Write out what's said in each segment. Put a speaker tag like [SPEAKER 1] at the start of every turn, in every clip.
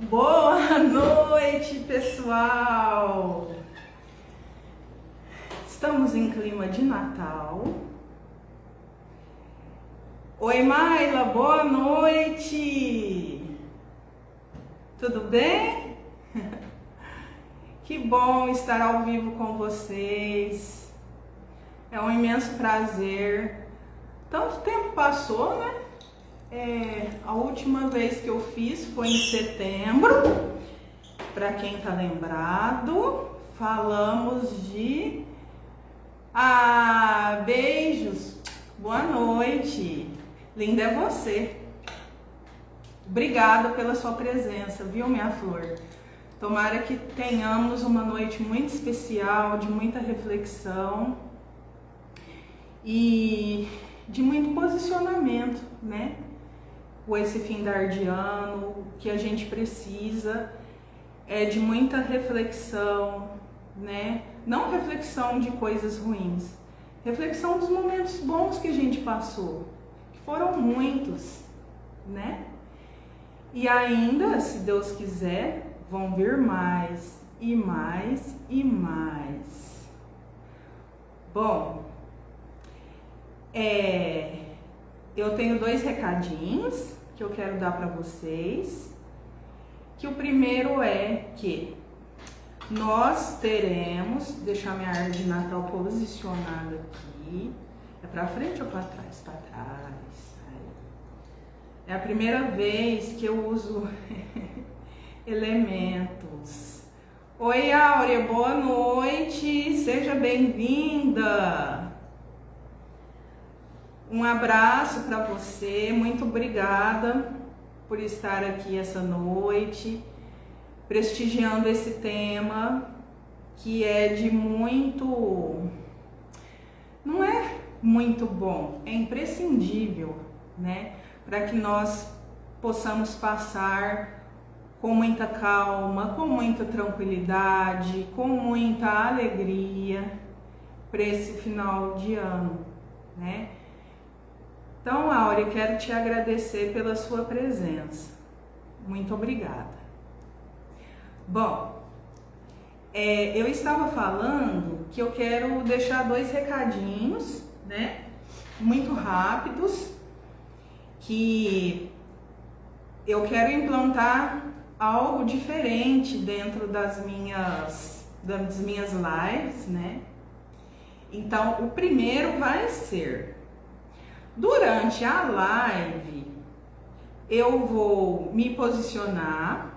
[SPEAKER 1] Boa noite, pessoal! Estamos em clima de Natal. Oi, Maila, boa noite! Tudo bem? Que bom estar ao vivo com vocês. É um imenso prazer. Tanto tempo passou, né? A última vez que eu fiz foi em setembro. Para quem tá lembrado, falamos de beijos. Boa noite. Linda é você. Obrigada pela sua presença, viu, minha flor? Tomara que tenhamos uma noite muito especial, de muita reflexão e de muito posicionamento, né? Com esse findar de ano, o que a gente precisa é de muita reflexão, né? Não reflexão de coisas ruins, reflexão dos momentos bons que a gente passou, que foram muitos, né? E ainda, se Deus quiser, vão vir mais e mais e mais. Bom, eu tenho 2 recadinhos que eu quero dar para vocês. Que o primeiro é que nós teremos, deixar minha árvore de Natal posicionada aqui. É para frente ou para trás? Para trás. É a primeira vez que eu uso elementos. Oi, Áurea, boa noite. Seja bem-vinda. Um abraço para você, muito obrigada por estar aqui essa noite, prestigiando esse tema que é de muito, não é muito bom, é imprescindível, né? Para que nós possamos passar com muita calma, com muita tranquilidade, com muita alegria para esse final de ano, né? Então, Áurea, quero te agradecer pela sua presença. Muito obrigada. Bom, eu estava falando que eu quero deixar 2 recadinhos, né? Muito rápidos, que eu quero implantar algo diferente dentro das minhas lives, né? Então, o primeiro vai ser: durante a live, eu vou me posicionar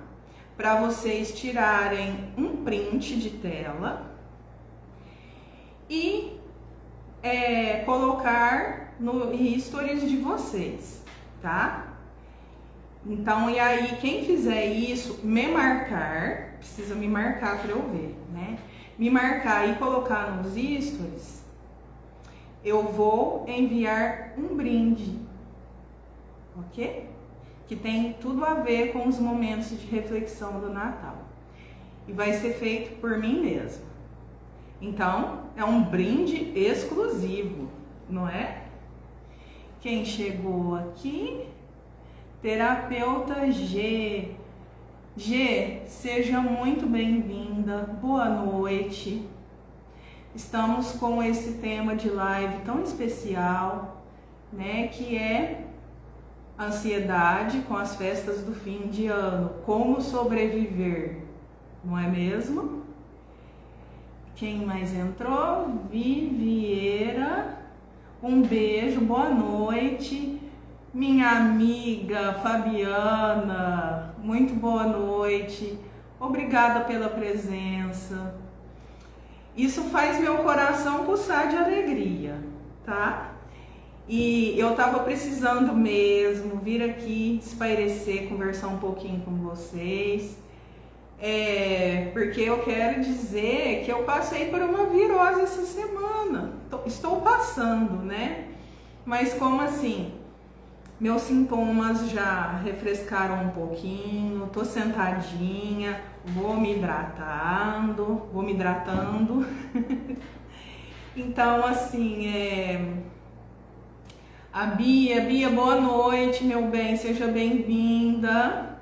[SPEAKER 1] para vocês tirarem um print de tela e colocar no stories de vocês, tá? Então, e aí, quem fizer isso, me marcar, precisa me marcar para eu ver, né? Me marcar e colocar nos stories, eu vou enviar um brinde, ok? Que tem tudo a ver com os momentos de reflexão do Natal. E vai ser feito por mim mesma. Então, é um brinde exclusivo, não é? Quem chegou aqui? Terapeuta G. G, seja muito bem-vinda. Boa noite. Estamos com esse tema de live tão especial, né, que é ansiedade com as festas do fim de ano. Como sobreviver, não é mesmo? Quem mais entrou? Vivieira. Um beijo, boa noite. Minha amiga Fabiana, muito boa noite. Obrigada pela presença. Isso faz meu coração pulsar de alegria, tá? E eu tava precisando mesmo vir aqui espairecer, conversar um pouquinho com vocês. Porque eu quero dizer que eu passei por uma virose essa semana. Estou passando, né? Mas como assim? Meus sintomas já refrescaram um pouquinho, tô sentadinha, vou me hidratando. Então, assim, a Bia, boa noite, meu bem, seja bem-vinda.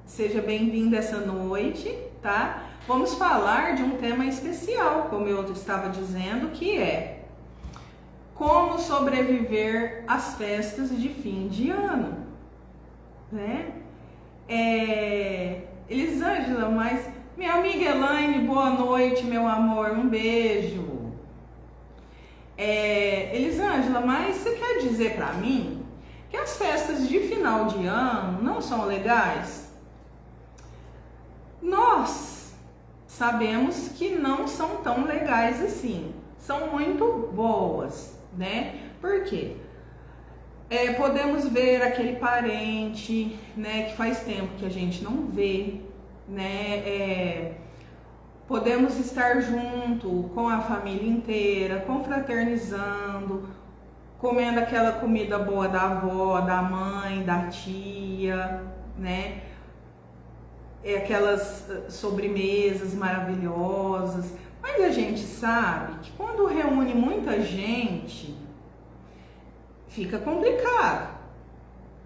[SPEAKER 1] Seja bem-vindo essa noite, tá? Vamos falar de um tema especial, como eu estava dizendo, que é como sobreviver às festas de fim de ano, né? Elisângela, mas minha amiga Elaine, boa noite, meu amor, um beijo. Elisângela, mas você quer dizer pra mim que as festas de final de ano não são legais? Nós sabemos que não são tão legais assim, são muito boas, né? Por quê? Podemos ver aquele parente, né, que faz tempo que a gente não vê, né? Podemos estar junto com a família inteira, confraternizando, comendo aquela comida boa da avó, da mãe, da tia, né? Aquelas sobremesas maravilhosas. Mas a gente sabe que quando reúne muita gente, fica complicado,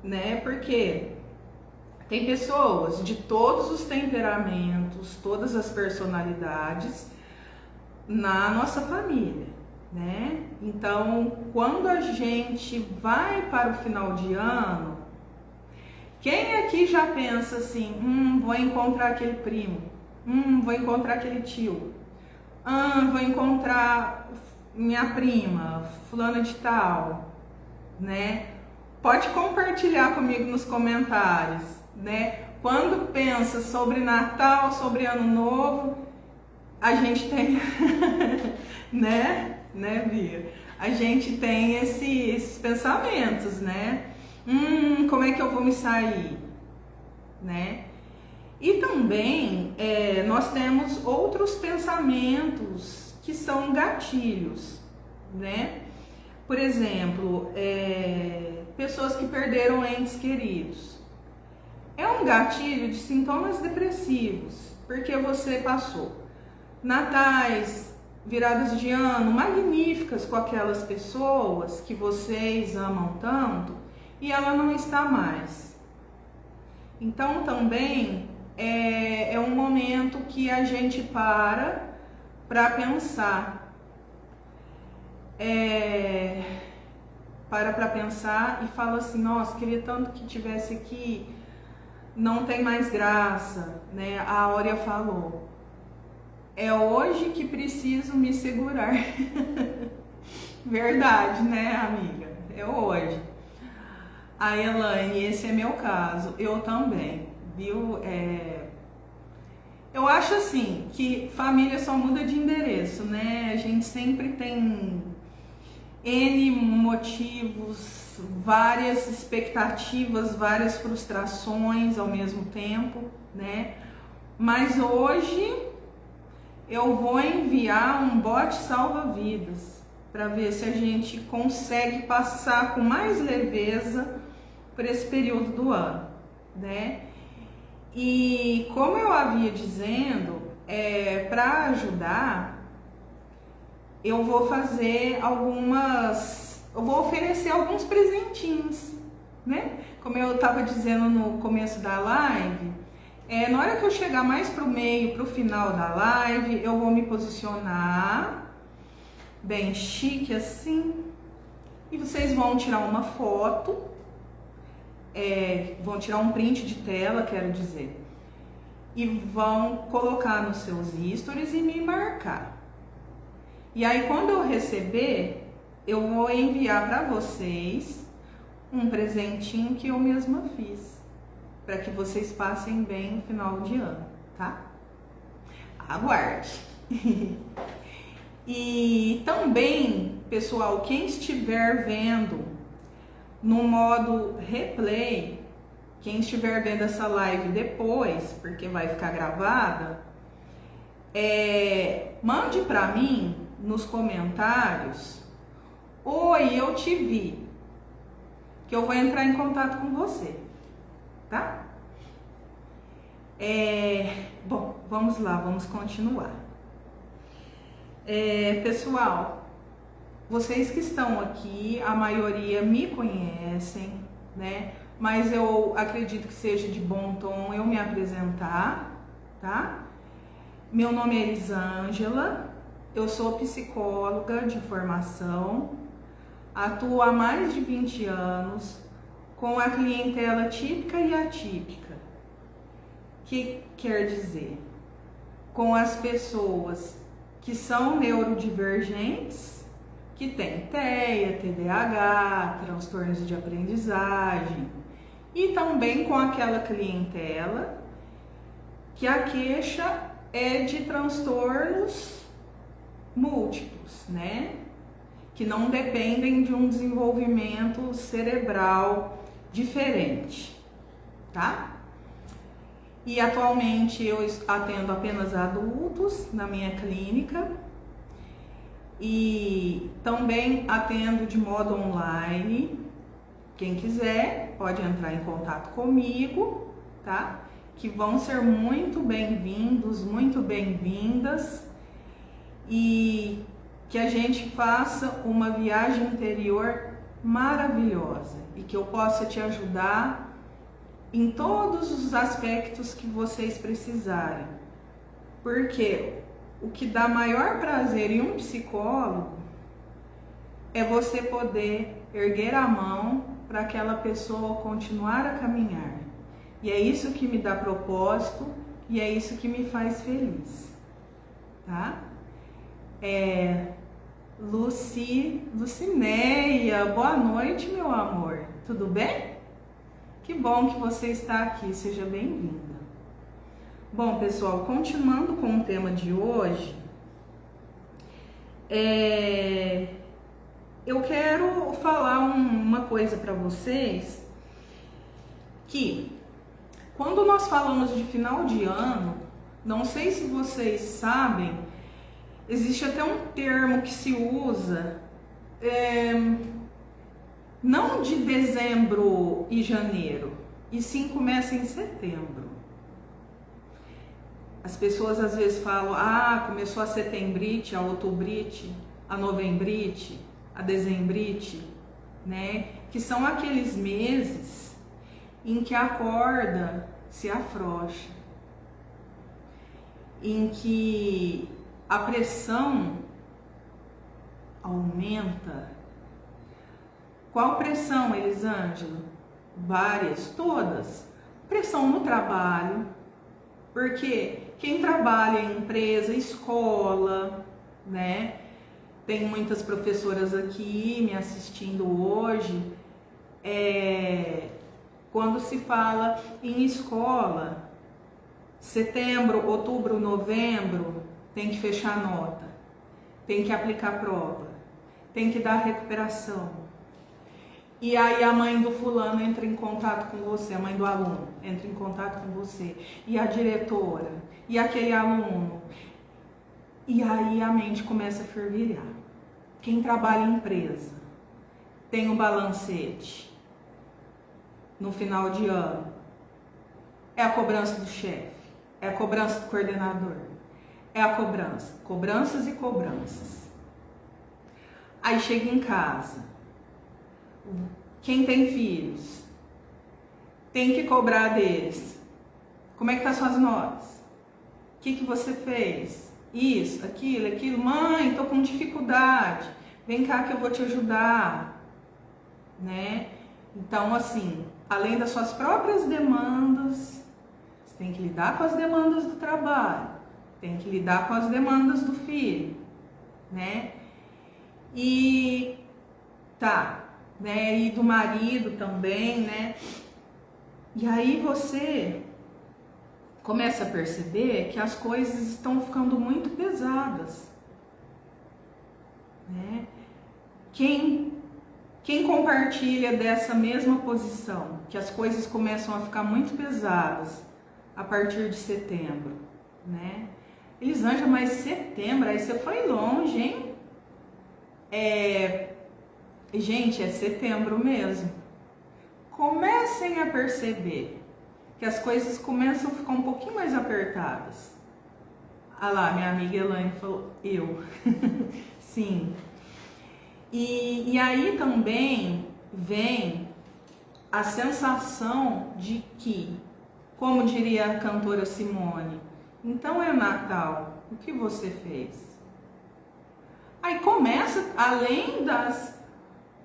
[SPEAKER 1] né? Porque tem pessoas de todos os temperamentos, todas as personalidades na nossa família, né? Então, quando a gente vai para o final de ano, quem aqui já pensa assim, vou encontrar aquele primo, vou encontrar aquele tio, vou encontrar minha prima, fulana de tal, né? Pode compartilhar comigo nos comentários, né? Quando pensa sobre Natal, sobre Ano Novo, a gente tem, né, Bia? A gente tem esses pensamentos, né? Como é que eu vou me sair, né? E também nós temos outros pensamentos que são gatilhos, né? Por exemplo, pessoas que perderam entes queridos. É um gatilho de sintomas depressivos, porque você passou natais, viradas de ano magníficas com aquelas pessoas que vocês amam tanto e ela não está mais. Então também é um momento que a gente para pensar. Para pensar e fala assim, nossa, queria tanto que tivesse aqui, não tem mais graça, né? A Áurea falou, é hoje que preciso me segurar. Verdade, né, amiga? É hoje. A Elaine, esse é meu caso, eu também, viu? Eu acho assim, que família só muda de endereço, né? A gente sempre tem N motivos, várias expectativas, várias frustrações ao mesmo tempo, né? Mas hoje eu vou enviar um bote salva-vidas para ver se a gente consegue passar com mais leveza por esse período do ano, né? E como eu havia dizendo, para ajudar, eu vou fazer eu vou oferecer alguns presentinhos, né? Como eu estava dizendo no começo da live, na hora que eu chegar mais pro meio, pro final da live, eu vou me posicionar bem chique assim, e vocês vão tirar uma foto, vão tirar um print de tela, quero dizer, e vão colocar nos seus stories e me marcar. E aí, quando eu receber, eu vou enviar para vocês um presentinho que eu mesma fiz, para que vocês passem bem no final de ano, tá? Aguarde! E também, pessoal, quem estiver vendo no modo replay, quem estiver vendo essa live depois, porque vai ficar gravada, mande para mim nos comentários, oi, eu te vi, que eu vou entrar em contato com você, tá? Bom, vamos lá, vamos continuar. Pessoal, vocês que estão aqui, a maioria me conhecem, né? mas eu acredito que seja de bom tom eu me apresentar, tá? Meu nome é Elisângela, eu sou psicóloga de formação, atuo há mais de 20 anos com a clientela típica e atípica. Que quer dizer? Com as pessoas que são neurodivergentes, que têm TEA, TDAH, transtornos de aprendizagem, e também com aquela clientela que a queixa é de transtornos múltiplos, né? Que não dependem de um desenvolvimento cerebral diferente, tá? E atualmente eu atendo apenas adultos na minha clínica e também atendo de modo online. Quem quiser pode entrar em contato comigo, tá? Que vão ser muito bem-vindos, muito bem-vindas, e que a gente faça uma viagem interior maravilhosa e que eu possa te ajudar em todos os aspectos que vocês precisarem. Porque o que dá maior prazer em um psicólogo é você poder erguer a mão para aquela pessoa continuar a caminhar. E é isso que me dá propósito e é isso que me faz feliz, tá? Lucineia, boa noite, meu amor. Tudo bem? Que bom que você está aqui, seja bem-vinda. Bom, pessoal, continuando com o tema de hoje, eu quero falar uma coisa para vocês, que quando nós falamos de final de ano, não sei se vocês sabem, existe até um termo que se usa, não de dezembro e janeiro, e sim começa em setembro. As pessoas às vezes falam, começou a setembrite, a outobrite, a novembrite, a dezembrite, né? Que são aqueles meses em que a corda se afrouxa, em que a pressão aumenta. Qual pressão, Elisângela? Várias, todas. Pressão no trabalho, porque quem trabalha em empresa, escola, né? Tem muitas professoras aqui me assistindo hoje. Quando se fala em escola, setembro, outubro, novembro, tem que fechar a nota, tem que aplicar prova, tem que dar recuperação. E aí a mãe do fulano entra em contato com você, a mãe do aluno entra em contato com você, e a diretora, e aquele aluno. E aí a mente começa a fervilhar. Quem trabalha em empresa tem um balancete no final de ano. É a cobrança do chefe, é a cobrança do coordenador, é a cobrança, cobranças e cobranças. Aí chega em casa, quem tem filhos tem que cobrar deles. Como é que tá suas notas? O que você fez? Isso, aquilo. Mãe, tô com dificuldade. Vem cá que eu vou te ajudar, né? Então, assim, além das suas próprias demandas, você tem que lidar com as demandas do trabalho, tem que lidar com as demandas do filho, né? E né? E do marido também, né? E aí você começa a perceber que as coisas estão ficando muito pesadas, né? Quem compartilha dessa mesma posição, que as coisas começam a ficar muito pesadas a partir de setembro, né? Elisângela, mas setembro, aí você foi longe, hein? Gente, é setembro mesmo. Comecem a perceber que as coisas começam a ficar um pouquinho mais apertadas. Ah lá, minha amiga Elaine falou, eu. Sim. E aí também vem a sensação de que, como diria a cantora Simone, então é Natal, o que você fez? Aí começa, além das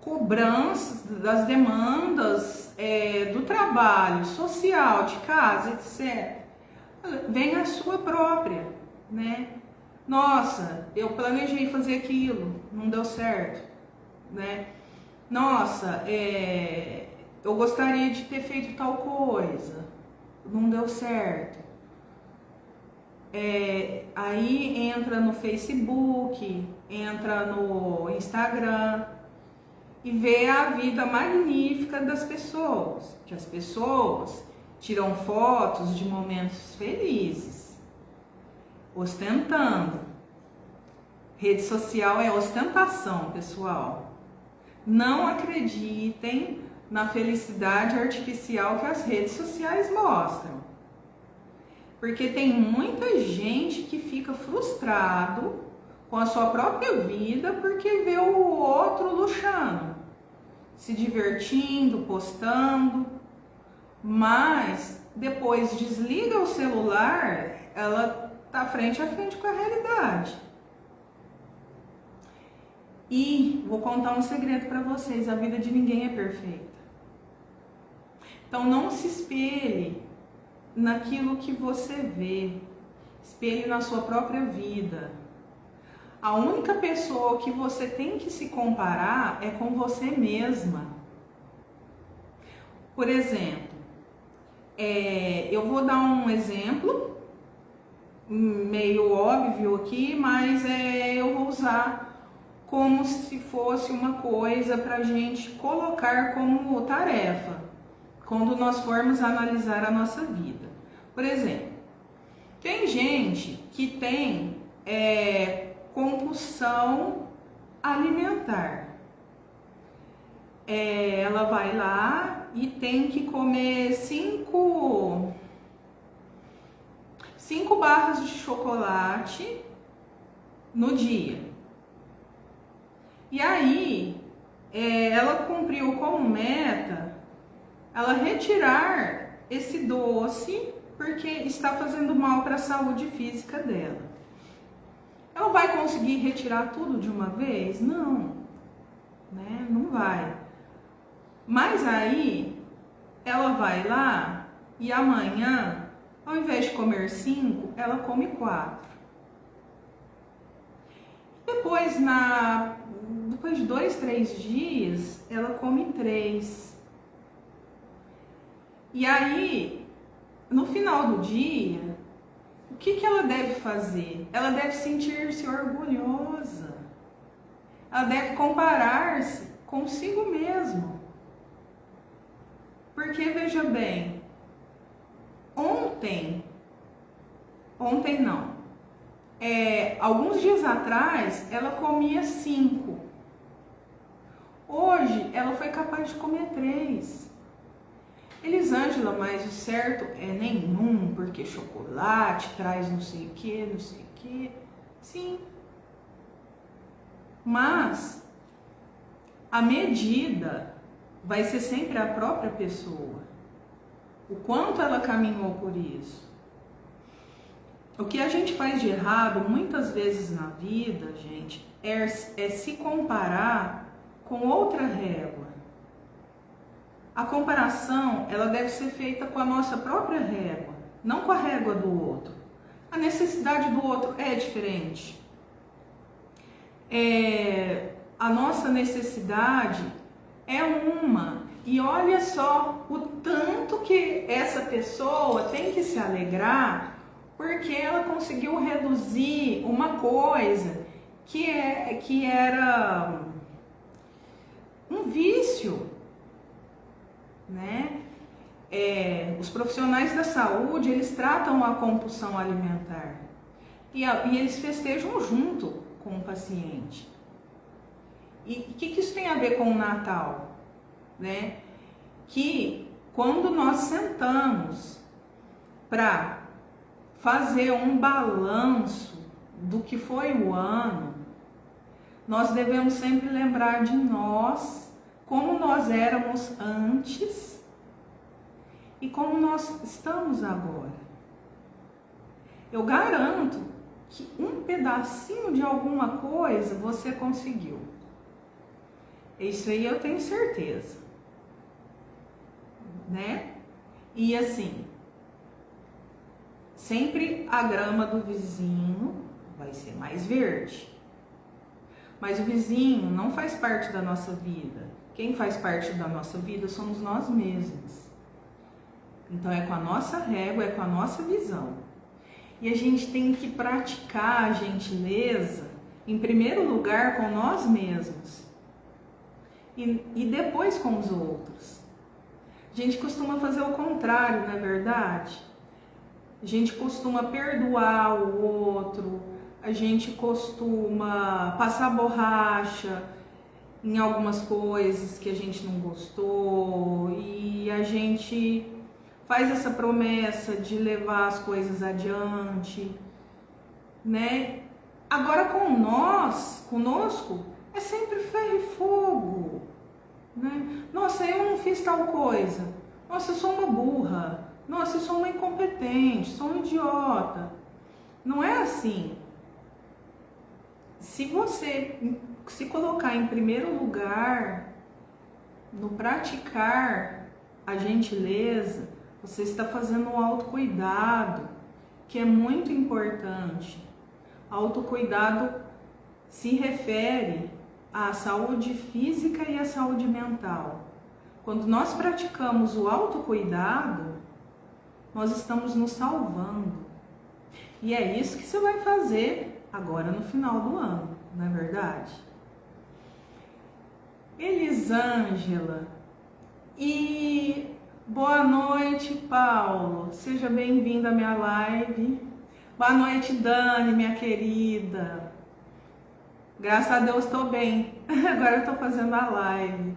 [SPEAKER 1] cobranças, das demandas do trabalho, social, de casa, etc., vem a sua própria, né? Nossa, eu planejei fazer aquilo, não deu certo, né? Nossa, eu gostaria de ter feito tal coisa, não deu certo. Aí entra no Facebook, entra no Instagram e vê a vida magnífica das pessoas, que as pessoas tiram fotos de momentos felizes, ostentando. Rede social é ostentação, pessoal. Não acreditem na felicidade artificial que as redes sociais mostram. Porque tem muita gente que fica frustrado com a sua própria vida porque vê o outro luxando, se divertindo, postando, mas depois desliga o celular, ela tá frente a frente com a realidade. E vou contar um segredo para vocês, a vida de ninguém é perfeita. Então não se espelhe naquilo que você vê, espelhe na sua própria vida. A única pessoa que você tem que se comparar é com você mesma. Por exemplo, eu vou dar um exemplo meio óbvio aqui, mas eu vou usar como se fosse uma coisa para a gente colocar como tarefa quando nós formos analisar a nossa vida. Por exemplo, tem gente que tem compulsão alimentar. Ela vai lá e tem que comer 5 barras de chocolate no dia. E aí, ela cumpriu como meta ela retirar esse doce porque está fazendo mal para a saúde física dela. Ela vai conseguir retirar tudo de uma vez? Não, né? Não vai. Mas aí, ela vai lá e amanhã, ao invés de comer 5, ela come 4. Depois de 2, 3 dias, ela come 3. E aí, no final do dia, o que ela deve fazer? Ela deve sentir-se orgulhosa. Ela deve comparar-se consigo mesma. Porque, veja bem, ontem não, alguns dias atrás ela comia 5. Hoje ela foi capaz de comer 3. Elisângela, mas o certo é nenhum, porque chocolate traz não sei o que, não sei o que. Sim. Mas a medida vai ser sempre a própria pessoa. O quanto ela caminhou por isso. O que a gente faz de errado muitas vezes na vida, gente, é se comparar com outra régua. A comparação, ela deve ser feita com a nossa própria régua, não com a régua do outro. A necessidade do outro é diferente. A nossa necessidade é uma. E olha só o tanto que essa pessoa tem que se alegrar porque ela conseguiu reduzir uma coisa que era um vício, né? Os profissionais da saúde, eles tratam a compulsão alimentar e eles festejam junto com o paciente. E o que isso tem a ver com o Natal? Né? Que quando nós sentamos para fazer um balanço do que foi o ano, nós devemos sempre lembrar de nós, como nós éramos antes e como nós estamos agora. Eu garanto que um pedacinho de alguma coisa você conseguiu. Isso aí eu tenho certeza, né? E assim, sempre a grama do vizinho vai ser mais verde. Mas o vizinho não faz parte da nossa vida. Quem faz parte da nossa vida somos nós mesmos. Então é com a nossa régua, é com a nossa visão. E a gente tem que praticar a gentileza, em primeiro lugar, com nós mesmos. E depois com os outros. A gente costuma fazer o contrário, não é verdade? A gente costuma perdoar o outro, a gente costuma passar borracha em algumas coisas que a gente não gostou e a gente faz essa promessa de levar as coisas adiante, né? Agora com nós, conosco, é sempre ferro e fogo, né? Nossa, eu não fiz tal coisa. Nossa, eu sou uma burra. Nossa, eu sou uma incompetente, sou um idiota. Não é assim. Se você se colocar em primeiro lugar, no praticar a gentileza, você está fazendo um autocuidado, que é muito importante. Autocuidado se refere à saúde física e à saúde mental. Quando nós praticamos o autocuidado, nós estamos nos salvando. E é isso que você vai fazer agora no final do ano, não é verdade? Elisângela, e boa noite, Paulo. Seja bem-vindo à minha live. Boa noite, Dani, minha querida. Graças a Deus estou bem. Agora eu estou fazendo a live.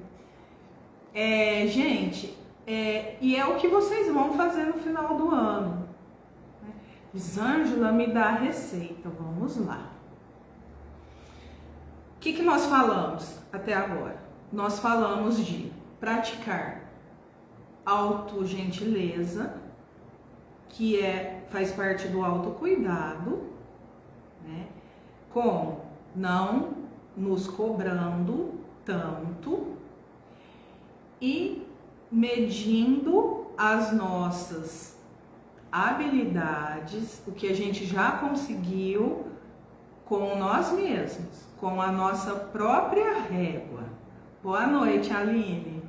[SPEAKER 1] Gente, e é o que vocês vão fazer no final do ano. Elisângela, me dá a receita. Vamos lá. O que nós falamos até agora? Nós falamos de praticar autogentileza, que faz parte do autocuidado, né? Com não nos cobrando tanto e medindo as nossas habilidades, o que a gente já conseguiu com nós mesmos, com a nossa própria régua. Boa noite, Aline.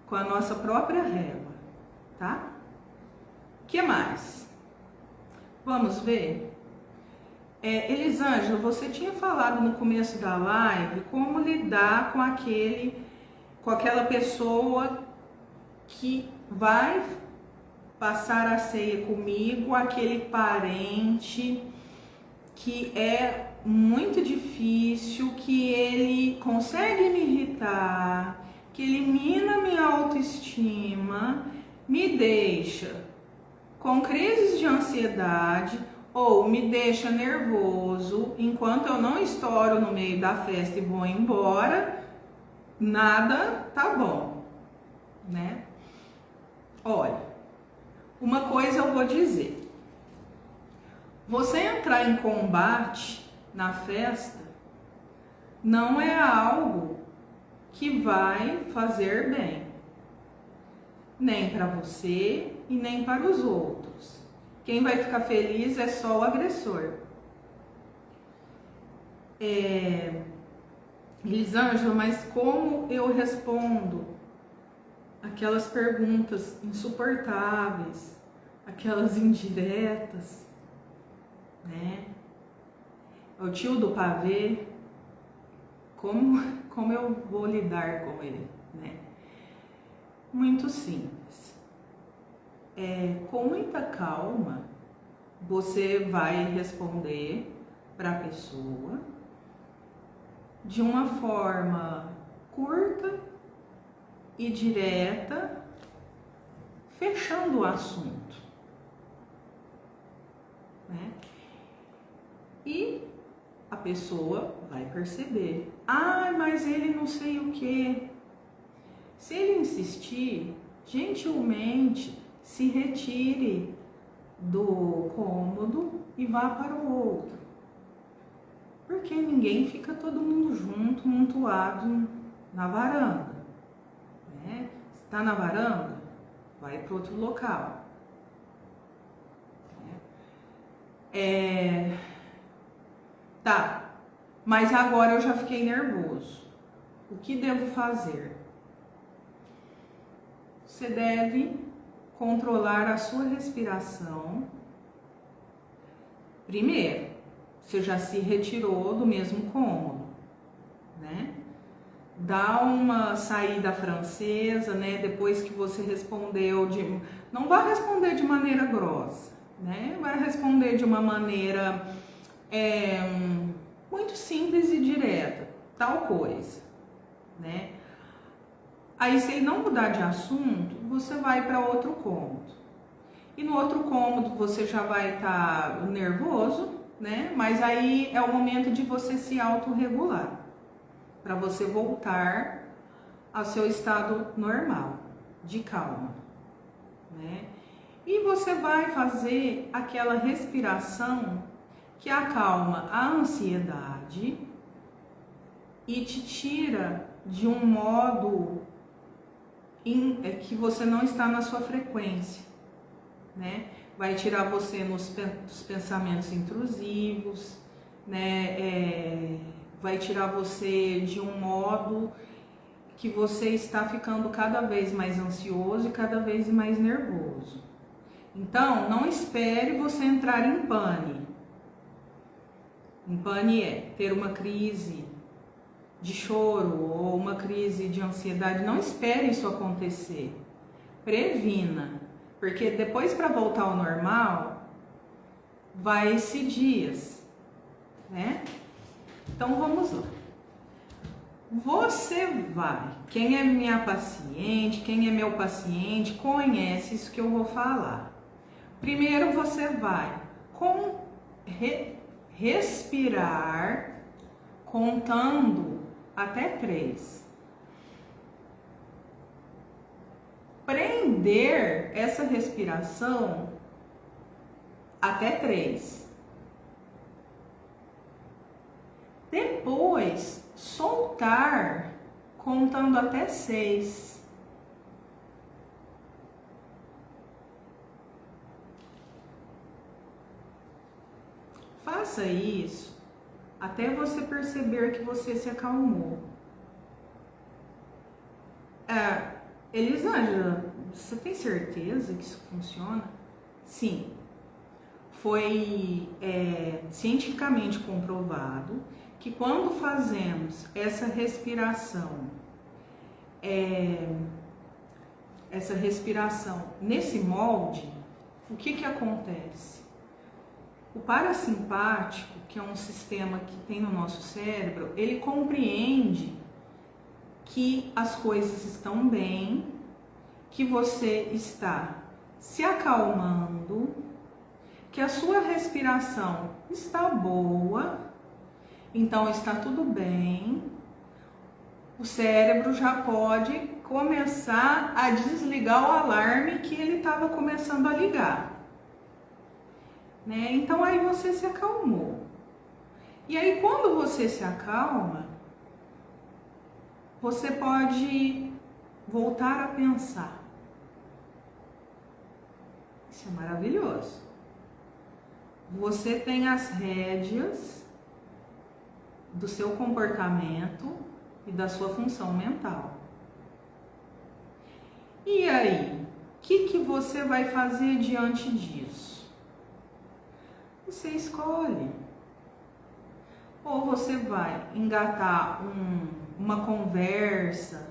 [SPEAKER 1] Com a nossa própria régua, tá? O que mais? Vamos ver? Elisângela, você tinha falado no começo da live como lidar com aquela pessoa que vai passar a ceia comigo, aquele parente que é muito difícil, que ele consegue me irritar, que elimina minha autoestima, me deixa com crises de ansiedade ou me deixa nervoso enquanto eu não estouro no meio da festa e vou embora, nada tá bom, né? Olha, uma coisa eu vou dizer. Você entrar em combate na festa não é algo que vai fazer bem, nem para você e nem para os outros. Quem vai ficar feliz é só o agressor. Elisângela, mas como eu respondo aquelas perguntas insuportáveis, aquelas indiretas, né? O tio do pavê, como eu vou lidar com ele, né? Muito simples. Com muita calma, você vai responder para a pessoa de uma forma curta e direta, fechando o assunto, né? E a pessoa vai perceber, mas ele não sei o que. Se ele insistir, gentilmente se retire do cômodo e vá para o outro. Porque ninguém fica todo mundo junto, amontoado na varanda, né? Se está na varanda, vai para outro local. Tá, mas agora eu já fiquei nervoso. O que devo fazer? Você deve controlar a sua respiração. Primeiro, você já se retirou do mesmo cômodo, né? Dá uma saída francesa, né? Depois que você respondeu não vai responder de maneira grossa, né? Vai responder de uma maneira muito simples e direta, tal coisa, né? Aí, se ele não mudar de assunto, você vai para outro cômodo. E no outro cômodo você já vai estar nervoso, né? Mas aí é o momento de você se autorregular, para você voltar ao seu estado normal, de calma, né? E você vai fazer aquela respiração que acalma a ansiedade e te tira de um modo que você não está na sua frequência, né? Vai tirar você dos pensamentos intrusivos, né? Vai tirar você de um modo que você está ficando cada vez mais ansioso e cada vez mais nervoso. Então, não espere você entrar em pane. Em pane é ter uma crise de choro ou uma crise de ansiedade. Não espere isso acontecer. Previna, porque depois, para voltar ao normal, vai-se dias, né? Então vamos lá. Você vai, quem é minha paciente, quem é meu paciente, conhece isso que eu vou falar. Primeiro você vai respirar contando até 3. Prender essa respiração até 3. Depois, soltar contando até 6. Faça isso até você perceber que você se acalmou. Elisângela, você tem certeza que isso funciona? Sim. Foi cientificamente comprovado que quando fazemos essa respiração nesse molde, o que acontece? O parasimpático, que é um sistema que tem no nosso cérebro, ele compreende que as coisas estão bem, que você está se acalmando, que a sua respiração está boa, então está tudo bem. O cérebro já pode começar a desligar o alarme que ele estava começando a ligar, né? Então aí você se acalmou. E aí quando você se acalma, você pode voltar a pensar. Isso é maravilhoso. Você tem as rédeas do seu comportamento e da sua função mental. E aí, o que você vai fazer diante disso? Você escolhe. Ou você vai engatar uma conversa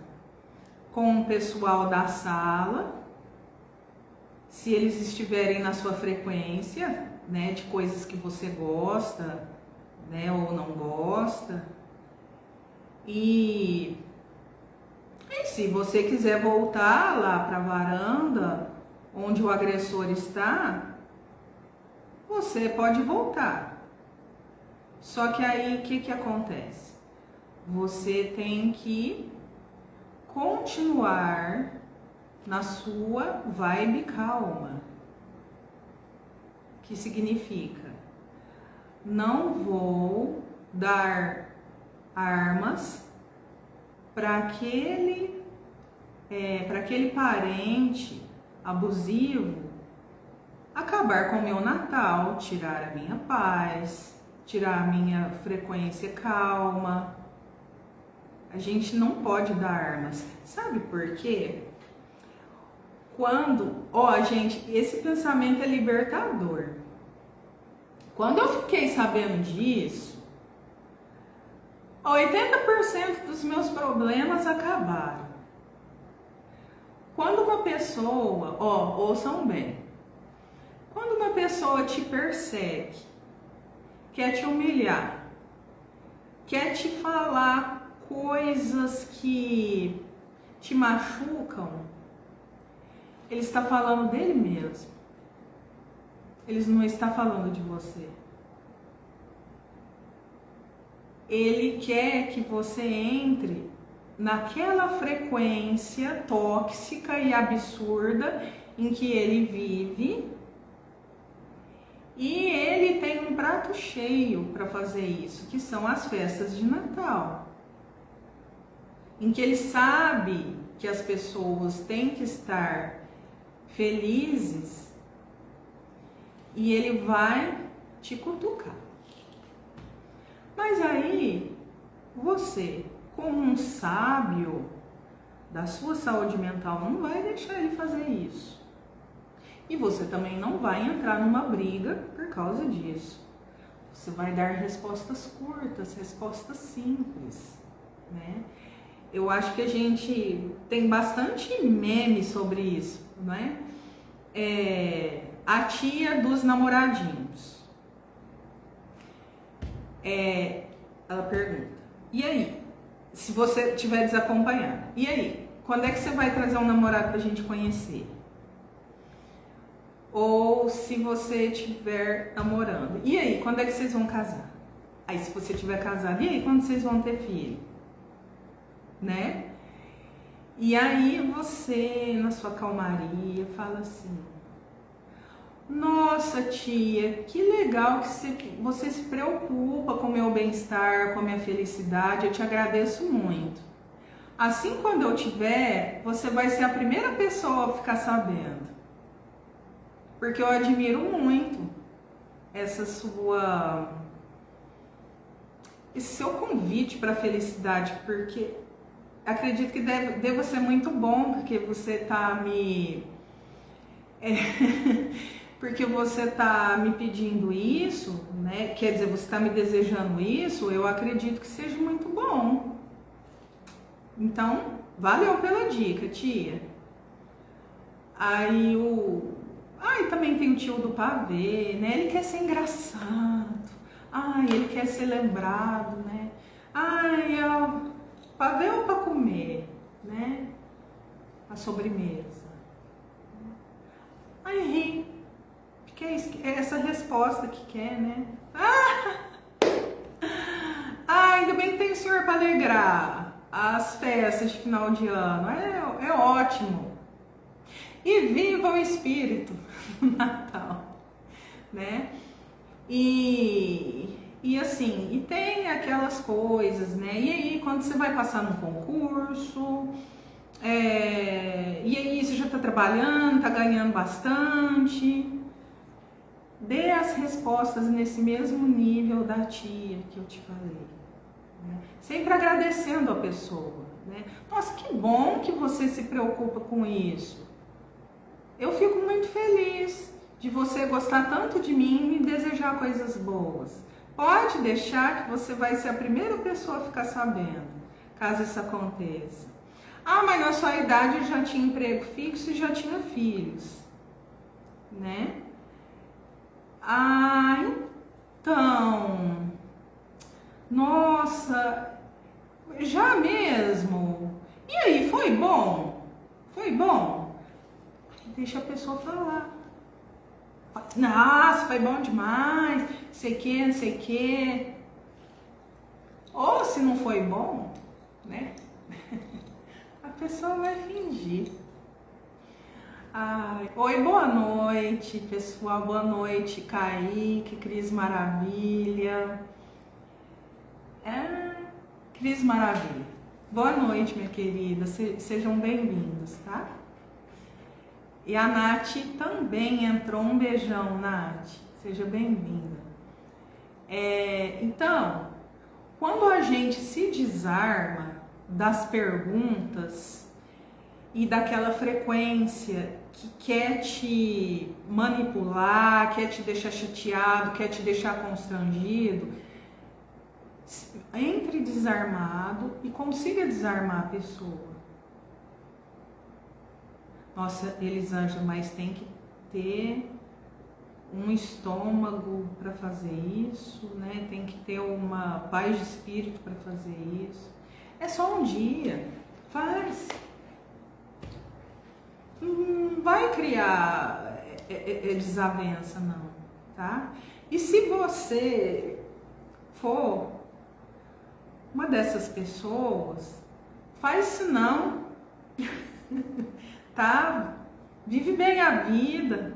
[SPEAKER 1] com o pessoal da sala, se eles estiverem na sua frequência, né, de coisas que você gosta, né, ou não gosta. E se você quiser voltar lá para a varanda onde o agressor está, você pode voltar. Só que aí o que acontece? Você tem que continuar na sua vibe calma, que significa não vou dar armas para aquele parente abusivo acabar com o meu Natal, tirar a minha paz, tirar a minha frequência calma. A gente não pode dar armas. Sabe por quê? Gente, esse pensamento é libertador. Quando eu fiquei sabendo disso, 80% dos meus problemas acabaram. Quando uma pessoa, ouçam bem, quando uma pessoa te persegue, quer te humilhar, quer te falar coisas que te machucam, ele está falando dele mesmo. Ele não está falando de você. Ele quer que você entre naquela frequência tóxica e absurda em que ele vive, e ele tem um prato cheio para fazer isso, que são as festas de Natal, em que ele sabe que as pessoas têm que estar felizes, e ele vai te cutucar. Mas aí, você, como um sábio da sua saúde mental, não vai deixar ele fazer isso. E você também não vai entrar numa briga por causa disso. Você vai dar respostas curtas, respostas simples, né? Eu acho que a gente tem bastante meme sobre isso, né? A tia dos namoradinhos. Ela pergunta: e aí? Se você estiver desacompanhada, e aí? Quando é que você vai trazer um namorado pra gente conhecer? Ou se você estiver namorando, e aí? Quando é que vocês vão casar? Aí, se você estiver casado, e aí? Quando vocês vão ter filho? Né? E aí você, na sua calmaria, fala assim: nossa, tia, que legal que você se preocupa com o meu bem-estar, com a minha felicidade, eu te agradeço muito. Assim, quando eu tiver, você vai ser a primeira pessoa a ficar sabendo. Porque eu admiro muito esse seu convite para a felicidade, porque acredito que deva ser muito bom, porque você está porque você está me pedindo isso, né? Quer dizer, você está me desejando isso, eu acredito que seja muito bom. Então, valeu pela dica, tia. Aí também tem o tio do pavê, né? Ele quer ser engraçado. Ele quer ser lembrado, né? Pavê ou para comer, né? A sobremesa. Aí ri. Que é essa resposta que quer, né? Ainda bem que tem o senhor para alegrar as festas de final de ano. É ótimo. E viva o espírito do Natal, né? E assim, e tem aquelas coisas, né? E aí, quando você vai passar no concurso, e aí você já tá trabalhando, tá ganhando bastante, dê as respostas nesse mesmo nível da tia que eu te falei, né? Sempre agradecendo a pessoa, né? Nossa, que bom que você se preocupa com isso. Eu fico muito feliz de você gostar tanto de mim e me desejar coisas boas. Pode deixar que você vai ser a primeira pessoa a ficar sabendo, caso isso aconteça. Mas na sua idade eu já tinha emprego fixo e já tinha filhos, né? Então, nossa, já mesmo? E aí, foi bom? Foi bom? Deixa a pessoa falar. Nossa, foi bom demais, não sei o que. Ou se não foi bom, né? A pessoa vai fingir. Ai, oi, boa noite, pessoal. Boa noite, Kaique, Cris Maravilha. Cris Maravilha. Boa noite, minha querida. Sejam bem-vindos, tá? E a Nath também entrou. Um beijão, Nath. Seja bem-vinda. Então, quando a gente se desarma das perguntas e daquela frequência que quer te manipular, quer te deixar chateado, quer te deixar constrangido, entre desarmado e consiga desarmar a pessoa. Nossa, Elisângela, mas tem que ter um estômago para fazer isso, né? Tem que ter uma paz de espírito para fazer isso. É só um dia, faz. Não vai criar desavença, não, tá? E se você for uma dessas pessoas, faz isso não, tá? Vive bem a vida,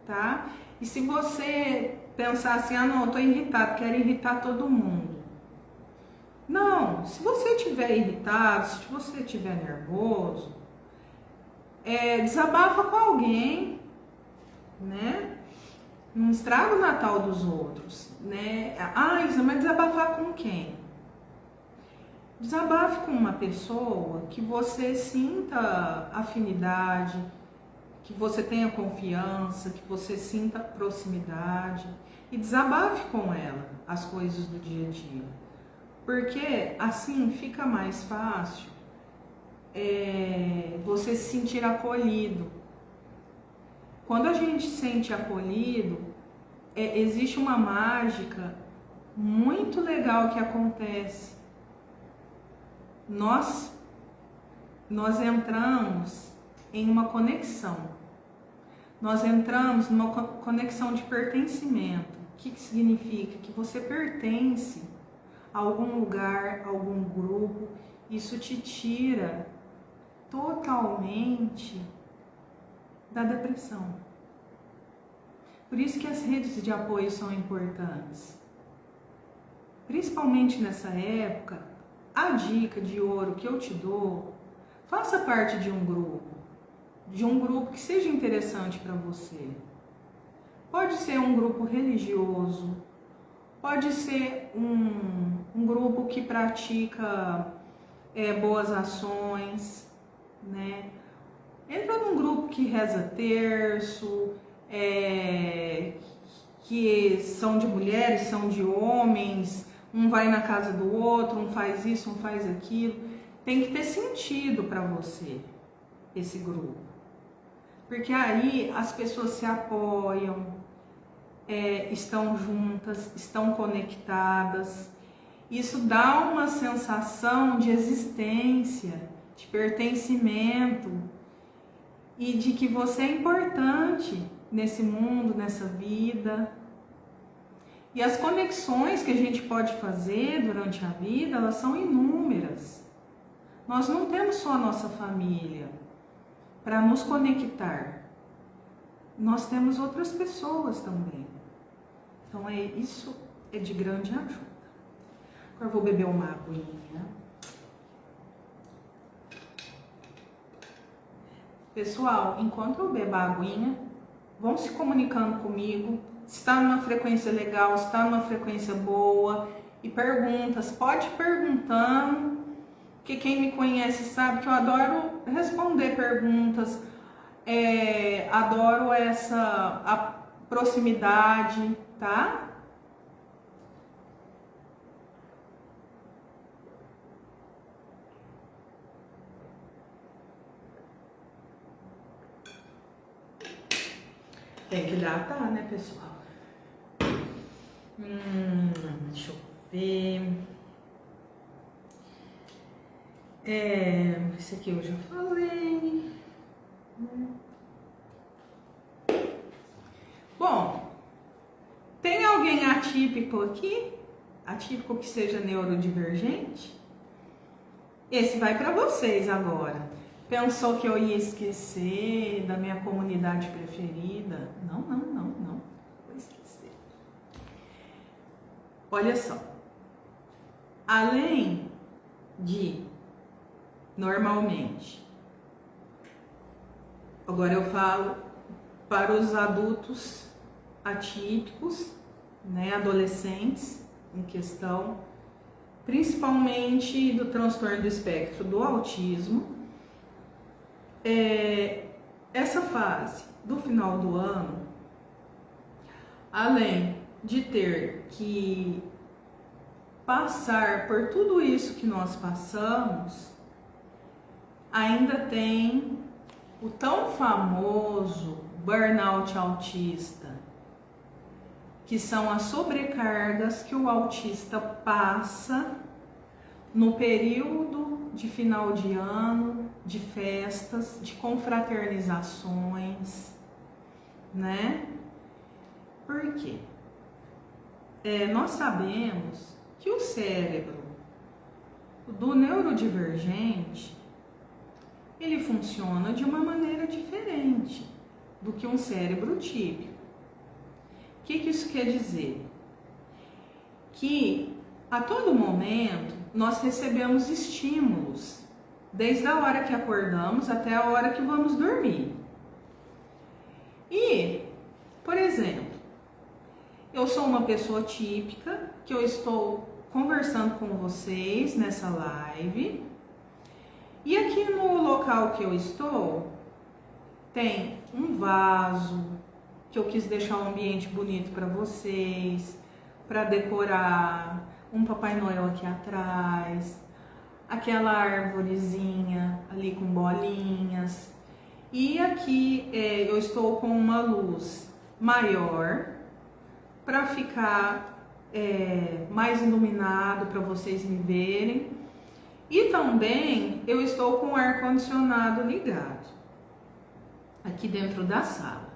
[SPEAKER 1] tá? E se você pensar assim, ah não, eu tô irritado, quero irritar todo mundo. Não, se você estiver irritado, se você estiver nervoso, desabafa com alguém, né? Não estraga o Natal dos outros, né? Ah, Isa, mas desabafar com quem? Desabafe com uma pessoa que você sinta afinidade, que você tenha confiança, que você sinta proximidade e desabafe com ela as coisas do dia a dia. Porque assim fica mais fácil você se sentir acolhido. Quando a gente se sente acolhido, existe uma mágica muito legal que acontece. Nós entramos em uma conexão. Nós entramos numa conexão de pertencimento. O que significa? Que você pertence a algum lugar, a algum grupo. Isso te tira totalmente da depressão. Por isso que as redes de apoio são importantes. Principalmente nessa época, a dica de ouro que eu te dou, faça parte de um grupo que seja interessante para você. Pode ser um grupo religioso, pode ser um grupo que pratica boas ações, né? Entra num grupo que reza terço, que são de mulheres, são de homens, um vai na casa do outro, um faz isso, um faz aquilo. Tem que ter sentido para você esse grupo, porque aí as pessoas se apoiam, estão juntas, estão conectadas. Isso dá uma sensação de existência, de pertencimento e de que você é importante nesse mundo, nessa vida. E as conexões que a gente pode fazer durante a vida, elas são inúmeras. Nós não temos só a nossa família para nos conectar. Nós temos outras pessoas também. Então isso é de grande ajuda. Agora eu vou beber uma aguinha. Pessoal, enquanto eu bebo a aguinha, vão se comunicando comigo. Se está numa frequência legal, se está numa frequência boa. E perguntas, pode ir perguntando, porque quem me conhece sabe que eu adoro responder perguntas, adoro a proximidade, tá? Tem que hidratar, né, pessoal? Deixa eu ver. Esse aqui eu já falei. Bom, tem alguém atípico aqui? Atípico que seja neurodivergente? Esse vai para vocês agora. Pensou que eu ia esquecer da minha comunidade preferida? Não, não, não, não. Vou esquecer. Olha só. Além de, normalmente, agora eu falo para os adultos atípicos, né, adolescentes em questão, principalmente do transtorno do espectro do autismo. Essa fase do final do ano, além de ter que passar por tudo isso que nós passamos, ainda tem o tão famoso burnout autista, que são as sobrecargas que o autista passa no período de final de ano, de festas, de confraternizações, né? Por quê? Nós sabemos que o cérebro do neurodivergente, ele funciona de uma maneira diferente do que um cérebro típico. O que isso quer dizer? Que a todo momento nós recebemos estímulos, desde a hora que acordamos até a hora que vamos dormir. E, por exemplo, eu sou uma pessoa típica, que eu estou conversando com vocês nessa live, e aqui no local que eu estou, tem um vaso, que eu quis deixar um ambiente bonito para vocês, para decorar, um Papai Noel aqui atrás, aquela árvorezinha ali com bolinhas, e aqui eu estou com uma luz maior para ficar mais iluminado, para vocês me verem, e também eu estou com o ar-condicionado ligado aqui dentro da sala.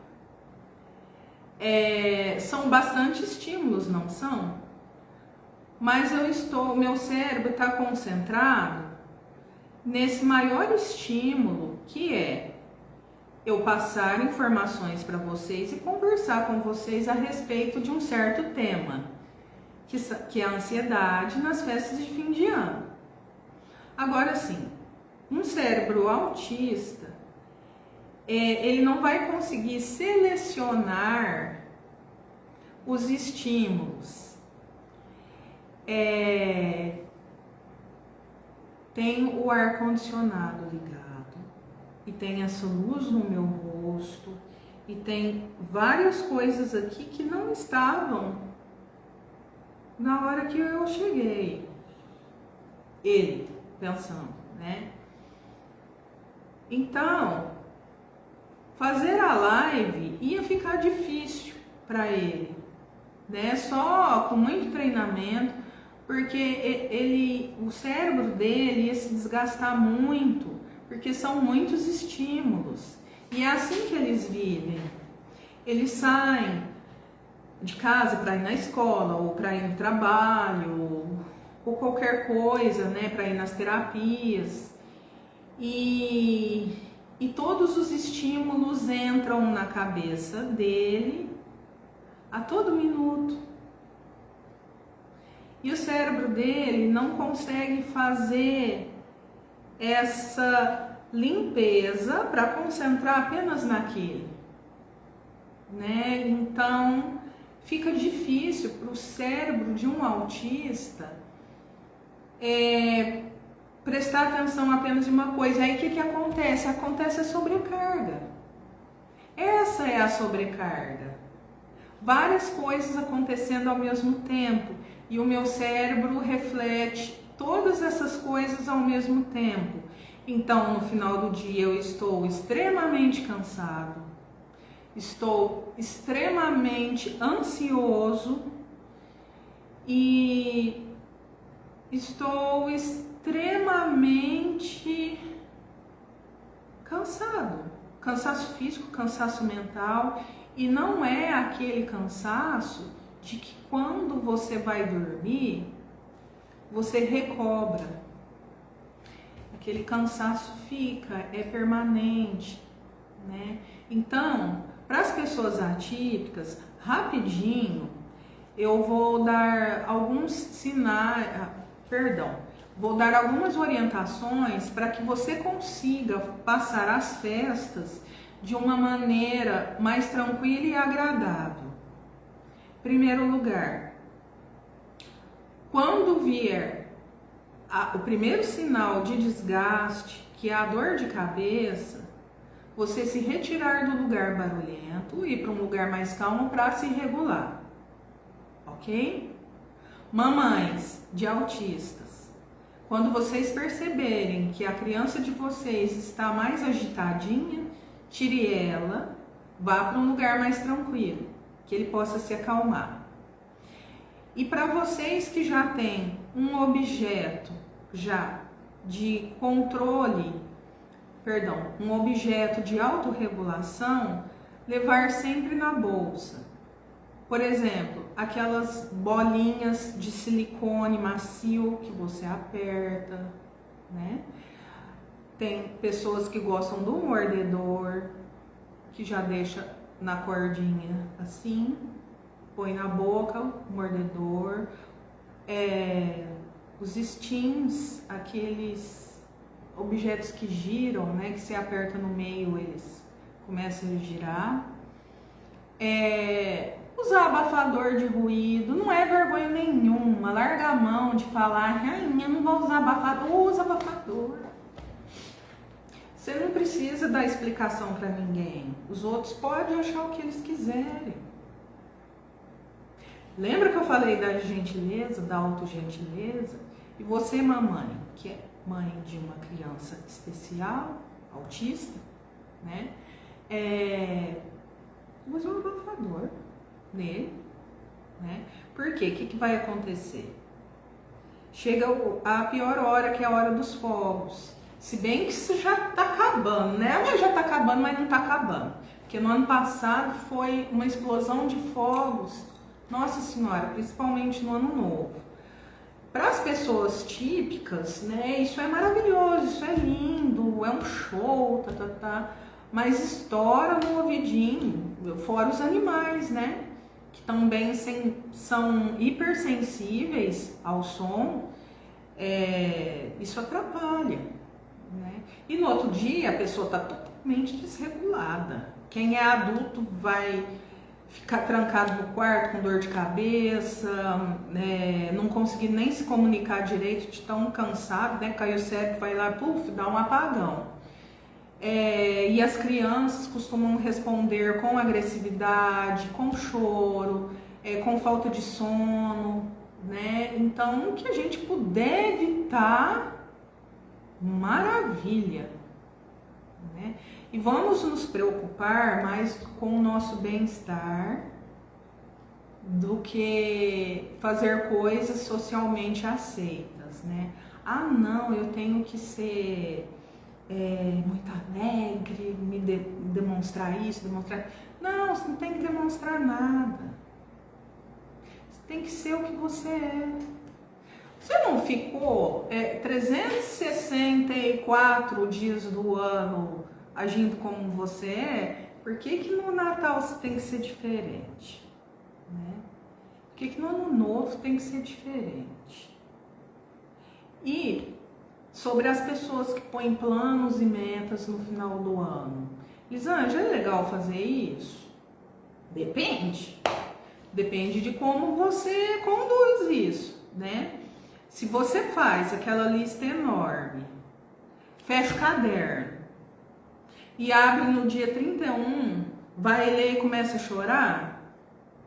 [SPEAKER 1] São bastante estímulos, não são? Mas o meu cérebro está concentrado nesse maior estímulo, que é eu passar informações para vocês e conversar com vocês a respeito de um certo tema, que é a ansiedade nas festas de fim de ano. Agora sim, um cérebro autista, ele não vai conseguir selecionar os estímulos. Tem o ar-condicionado ligado, e tem essa luz no meu rosto, e tem várias coisas aqui que não estavam na hora que eu cheguei. Ele pensando, né? Então, fazer a live ia ficar difícil para ele, né? Só com muito treinamento, porque o cérebro dele ia se desgastar muito, porque são muitos estímulos. E é assim que eles vivem. Eles saem de casa para ir na escola, ou para ir no trabalho, ou qualquer coisa, né, para ir nas terapias. E todos os estímulos entram na cabeça dele a todo minuto. E o cérebro dele não consegue fazer essa limpeza para concentrar apenas naquilo, né? Então fica difícil para o cérebro de um autista prestar atenção apenas em uma coisa. Aí o que acontece? Acontece a sobrecarga. Essa é a sobrecarga. Várias coisas acontecendo ao mesmo tempo, e o meu cérebro reflete todas essas coisas ao mesmo tempo. Então, no final do dia, eu estou extremamente cansado, estou extremamente ansioso e estou extremamente cansado. Cansaço físico, cansaço mental, e não é aquele cansaço de que quando você vai dormir, você recobra. aquele cansaço fica, é permanente, né? Então, para as pessoas atípicas, rapidinho, eu vou dar alguns sinais, vou dar algumas orientações para que você consiga passar as festas de uma maneira mais tranquila e agradável. Primeiro lugar, quando vier o primeiro sinal de desgaste, que é a dor de cabeça, você se retirar do lugar barulhento e ir para um lugar mais calmo para se regular, ok? Mamães de autistas, quando vocês perceberem que a criança de vocês está mais agitadinha, tire ela, vá para um lugar mais tranquilo, que ele possa se acalmar. E para vocês que já têm um objeto de controle, um objeto de autorregulação, levar sempre na bolsa. Por exemplo, aquelas bolinhas de silicone macio que você aperta, né? Tem pessoas que gostam do mordedor, que já deixa na cordinha assim, põe na boca o mordedor. Os steams, aqueles objetos que giram, né, que você aperta no meio, eles começam a girar. Usar abafador de ruído, não é vergonha nenhuma, larga a mão de falar, rainha, não vou usar abafador, usa abafador. Você não precisa dar explicação para ninguém, os outros podem achar o que eles quiserem. Lembra que eu falei da gentileza, da autogentileza? E você, mamãe, que é mãe de uma criança especial, autista, né? Usa um abafador nele, né? Por quê? O que vai acontecer? Chega a pior hora, que é a hora dos fogos. Se bem que isso já tá acabando, né? Ela já tá acabando, mas não tá acabando. Porque no ano passado foi uma explosão de fogos. Nossa Senhora, principalmente no Ano Novo. Para as pessoas típicas, né, isso é maravilhoso, isso é lindo, é um show, mas estoura no ouvidinho, fora os animais, né, que também são hipersensíveis ao som, isso atrapalha, né? E no outro dia a pessoa está totalmente desregulada. Quem é adulto vai ficar trancado no quarto com dor de cabeça, não conseguir nem se comunicar direito de tão cansado, né? Caiu o cérebro, vai lá, dá um apagão. E as crianças costumam responder com agressividade, com choro, com falta de sono, né? Então, o que a gente puder evitar, maravilha, né? E vamos nos preocupar mais com o nosso bem-estar do que fazer coisas socialmente aceitas, né? Ah, não, eu tenho que ser muito alegre, demonstrar isso, demonstrar... Não, você não tem que demonstrar nada. Você tem que ser o que você é. Você não ficou 364 dias do ano agindo como você é? Por que no Natal você tem que ser diferente? Né? Por que no Ano Novo tem que ser diferente? E sobre as pessoas que põem planos e metas no final do ano. Lisângela, é legal fazer isso? Depende. Depende de como você conduz isso, né? Se você faz aquela lista enorme, fecha o caderno e abre no dia 31, vai ler e começa a chorar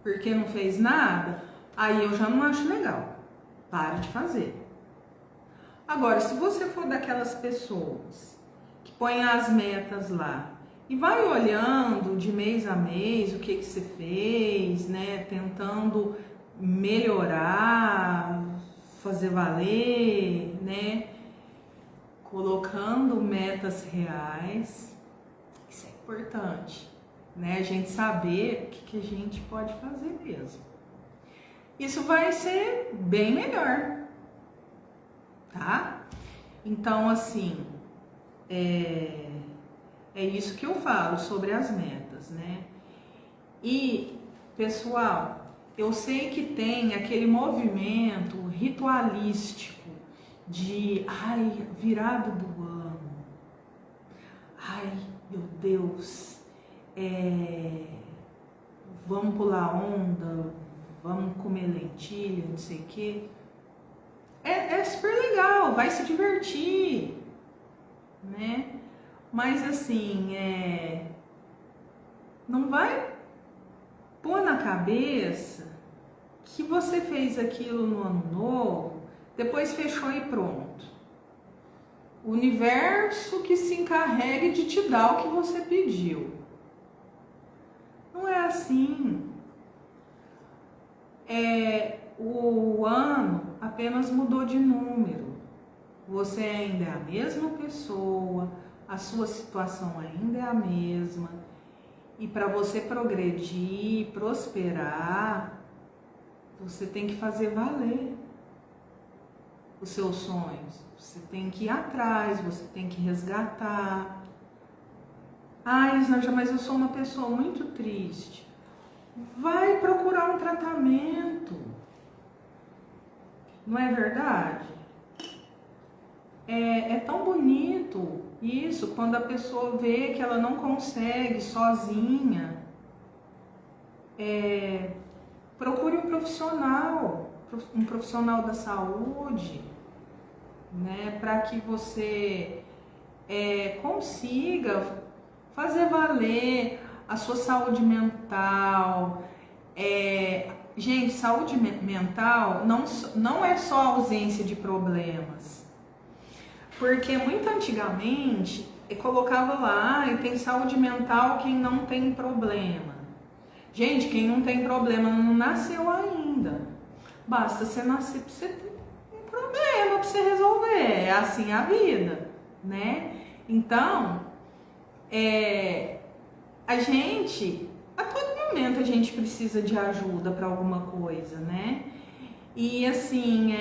[SPEAKER 1] porque não fez nada, aí eu já não acho legal. Para de fazer. Agora, se você for daquelas pessoas que põem as metas lá e vai olhando de mês a mês o que você fez, né, tentando melhorar, fazer valer, né, colocando metas reais, isso é importante, né, a gente saber o que a gente pode fazer mesmo. Isso vai ser bem melhor, tá? Então, assim, é isso que eu falo sobre as metas, né? E, pessoal, eu sei que tem aquele movimento ritualístico de, ai, virada do ano, ai, meu Deus, vamos pular onda, vamos comer lentilha, não sei o quê. É super legal, vai se divertir, né? Mas assim, não vai pôr na cabeça que você fez aquilo no ano novo, depois fechou e pronto. O universo que se encarregue de te dar o que você pediu. Não é assim. O ano apenas mudou de número. Você ainda é a mesma pessoa, a sua situação ainda é a mesma. E para você progredir, prosperar, você tem que fazer valer os seus sonhos. Você tem que ir atrás, você tem que resgatar. Ah, Elisângela, mas eu sou uma pessoa muito triste. Vai procurar um tratamento. Não é verdade? É tão bonito isso, quando a pessoa vê que ela não consegue sozinha. Procure um profissional da saúde, né, para que você consiga fazer valer a sua saúde mental. Gente, saúde mental não é só ausência de problemas. Porque muito antigamente colocava lá, e tem saúde mental quem não tem problema. Gente, quem não tem problema não nasceu ainda. Basta você nascer para você ter um problema para você resolver. É assim a vida, né? Então, a gente, a todo momento a gente precisa de ajuda para alguma coisa, né? E assim,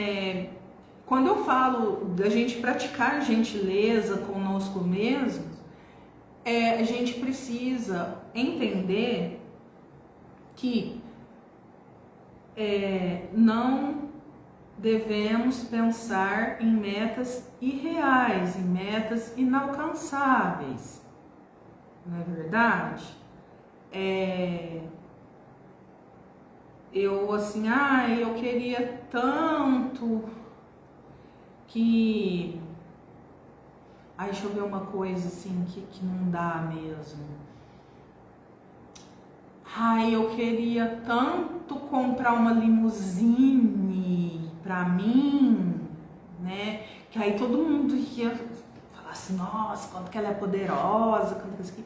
[SPEAKER 1] quando eu falo da gente praticar gentileza conosco mesmos, a gente precisa entender que não devemos pensar em metas irreais, em metas inalcançáveis, não é verdade? Eu assim, eu queria tanto que... deixa eu ver uma coisa assim que não dá mesmo. Eu queria tanto comprar uma limusine pra mim, né? Que aí todo mundo ia falar assim, nossa, quanto que ela é poderosa, quanto que isso aqui.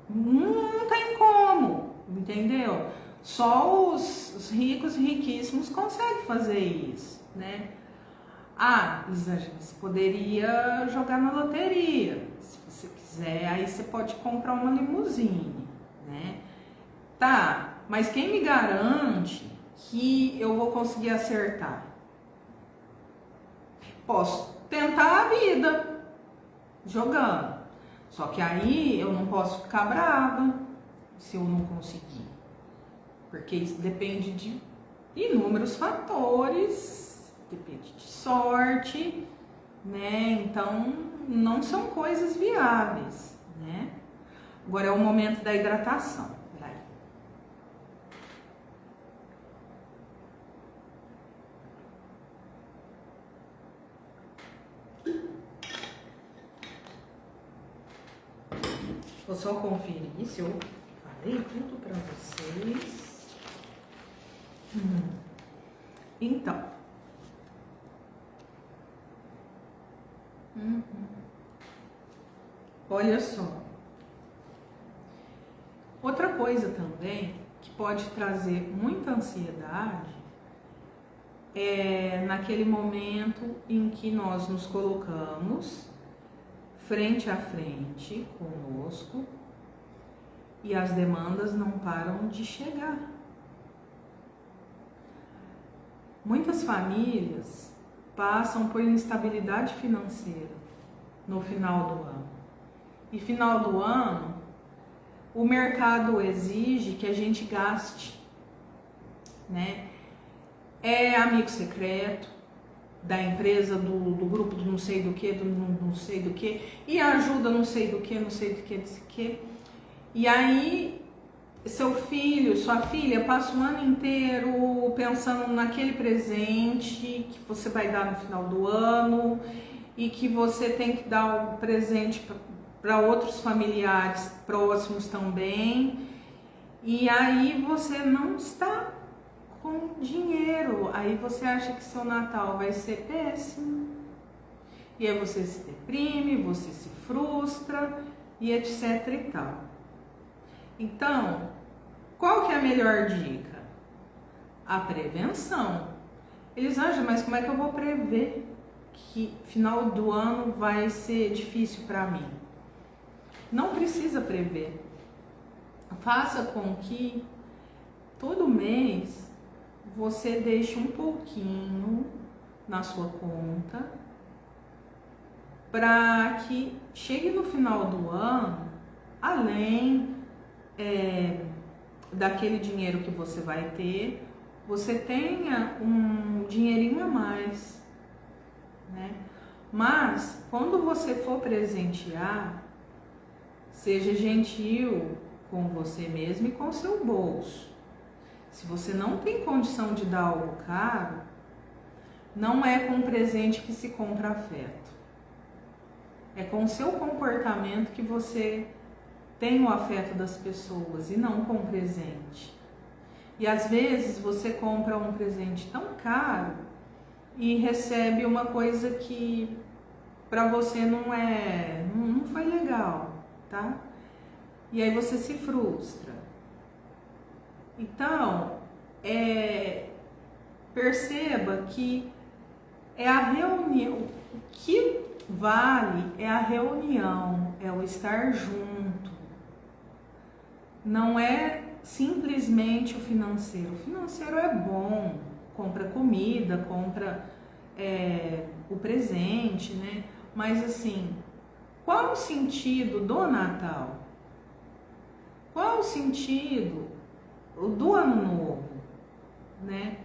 [SPEAKER 1] Não tem como, entendeu? Só os ricos e riquíssimos conseguem fazer isso, né? Você poderia jogar na loteria, se você quiser, aí você pode comprar uma limusine, né? Tá, mas quem me garante que eu vou conseguir acertar? Posso tentar a vida jogando, só que aí eu não posso ficar brava se eu não conseguir, porque isso depende de inúmeros fatores. Depende de sorte, né? Então, não são coisas viáveis, né? Agora é o momento da hidratação. Peraí. Vou só conferir se eu falei tudo para vocês. Então. Olha só, outra coisa também que pode trazer muita ansiedade é naquele momento em que nós nos colocamos frente a frente conosco e as demandas não param de chegar. Muitas famílias passam por instabilidade financeira no final do ano. E final do ano, o mercado exige que a gente gaste, né? É amigo secreto da empresa, do grupo do não sei do que, do não sei do que, e ajuda não sei do que, não sei do que, não sei do que. E aí, seu filho, sua filha passa o ano inteiro pensando naquele presente que você vai dar no final do ano e que você tem que dar o presente para outros familiares próximos também. E aí você não está com dinheiro, aí você acha que seu Natal vai ser péssimo, e aí você se deprime, você se frustra e etc e tal. Então, qual que é a melhor dica? A prevenção. Eles acham, mas como é que eu vou prever que final do ano vai ser difícil para mim? Não precisa prever. Faça com que todo mês você deixe um pouquinho na sua conta para que chegue no final do ano, além daquele dinheiro que você vai ter, você tenha um dinheirinho a mais, né? Mas quando você for presentear, seja gentil com você mesmo e com o seu bolso. Se você não tem condição de dar algo caro, não é com presente que se compra afeto. É com o seu comportamento que você tem o afeto das pessoas e não com presente. E às vezes você compra um presente tão caro e recebe uma coisa que para você não foi legal, tá? E aí você se frustra. Então, perceba que é a reunião, o que vale é a reunião, é o estar junto. Não é simplesmente o financeiro. O financeiro é bom, compra comida, compra o presente, né? Mas assim, qual o sentido do Natal? Qual o sentido do Ano Novo, né?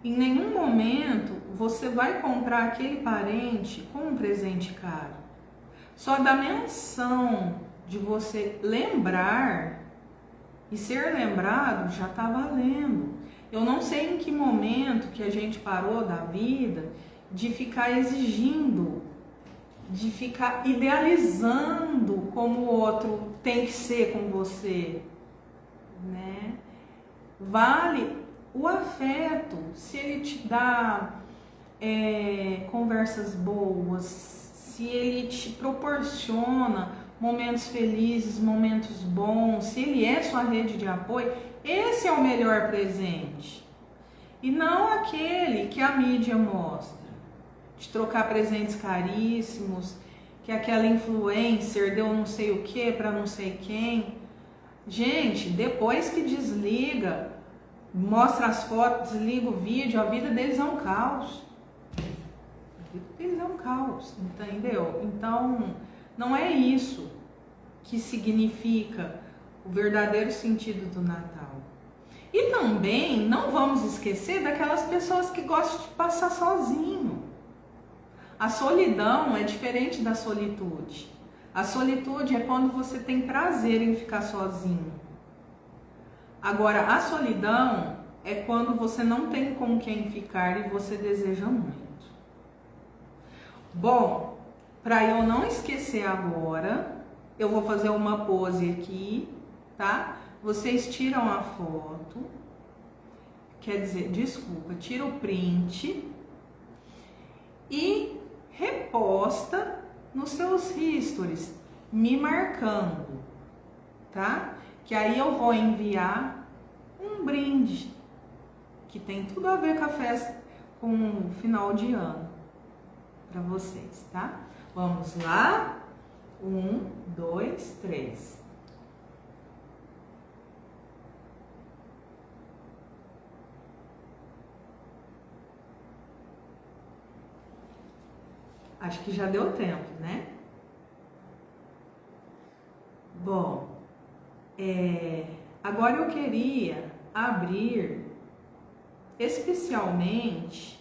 [SPEAKER 1] Em nenhum momento você vai comprar aquele parente com um presente caro. Só da menção de você lembrar e ser lembrado já está valendo. Eu não sei em que momento que a gente parou da vida de ficar exigindo, de ficar idealizando como o outro tem que ser com você, né? Vale o afeto, se ele te dá conversas boas, se ele te proporciona momentos felizes, momentos bons, se ele é sua rede de apoio, esse é o melhor presente. E não aquele que a mídia mostra, de trocar presentes caríssimos, que aquela influencer deu não sei o que para não sei quem. Gente, depois que desliga, mostra as fotos, desliga o vídeo, a vida deles é um caos. A vida deles é um caos, entendeu? Então, não é isso que significa o verdadeiro sentido do Natal. E também não vamos esquecer daquelas pessoas que gostam de passar sozinho. A solidão é diferente da solitude. A solitude é quando você tem prazer em ficar sozinho. Agora, a solidão é quando você não tem com quem ficar e você deseja muito. Bom, para eu não esquecer agora, eu vou fazer uma pose aqui, tá? Vocês tiram a foto, quer dizer, desculpa, tira o print e reposta nos seus stories, me marcando, tá? Que aí eu vou enviar um brinde que tem tudo a ver com a festa, com o final de ano para vocês, tá? Vamos lá? 1, 2, 3. Acho que já deu tempo, né? Bom, agora eu queria abrir especialmente,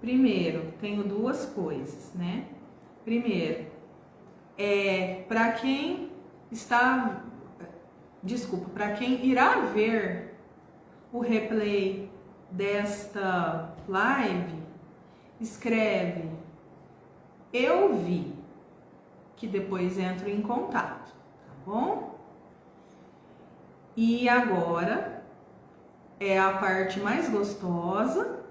[SPEAKER 1] primeiro, tenho duas coisas, né? Primeiro, para quem está, para quem irá ver o replay desta live, escreve eu vi, que depois entro em contato, tá bom? E agora é a parte mais gostosa.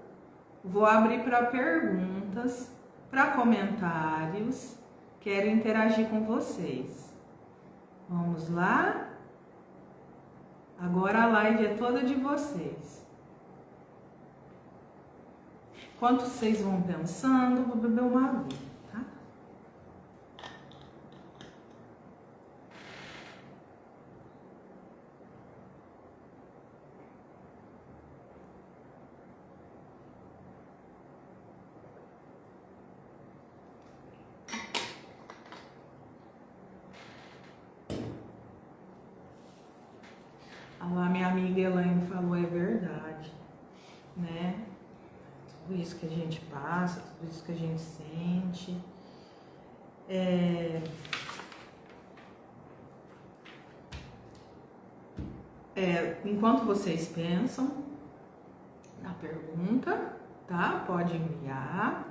[SPEAKER 1] Vou abrir para perguntas, para comentários. Quero interagir com vocês. Vamos lá? Agora a live é toda de vocês. Enquanto vocês vão pensando, vou beber uma água, tá? Lá minha amiga Elaine falou, é verdade, né? Tudo isso que a gente passa, tudo isso que a gente sente. Enquanto vocês pensam na pergunta, tá? Pode enviar.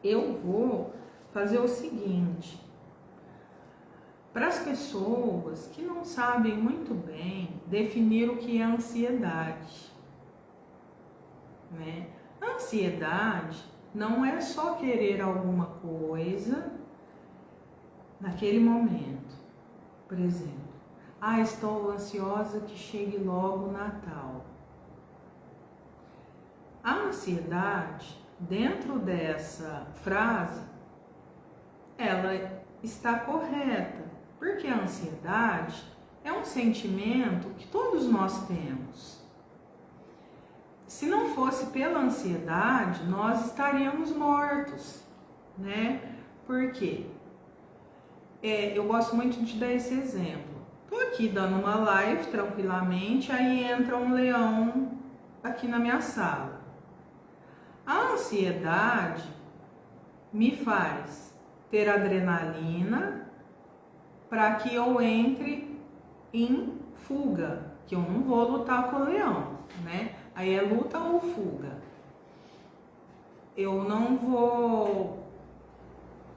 [SPEAKER 1] Eu vou fazer o seguinte. Para as pessoas que não sabem muito bem definir o que é ansiedade, né? A ansiedade não é só querer alguma coisa naquele momento. Por exemplo, estou ansiosa que chegue logo o Natal. A ansiedade, dentro dessa frase, ela está correta. Porque a ansiedade é um sentimento que todos nós temos. Se não fosse pela ansiedade, nós estaríamos mortos, né? Por quê? Eu gosto muito de dar esse exemplo. Estou aqui dando uma live tranquilamente, aí entra um leão aqui na minha sala. A ansiedade me faz ter adrenalina para que eu entre em fuga, que eu não vou lutar com o leão, né? Aí é luta ou fuga. Eu não vou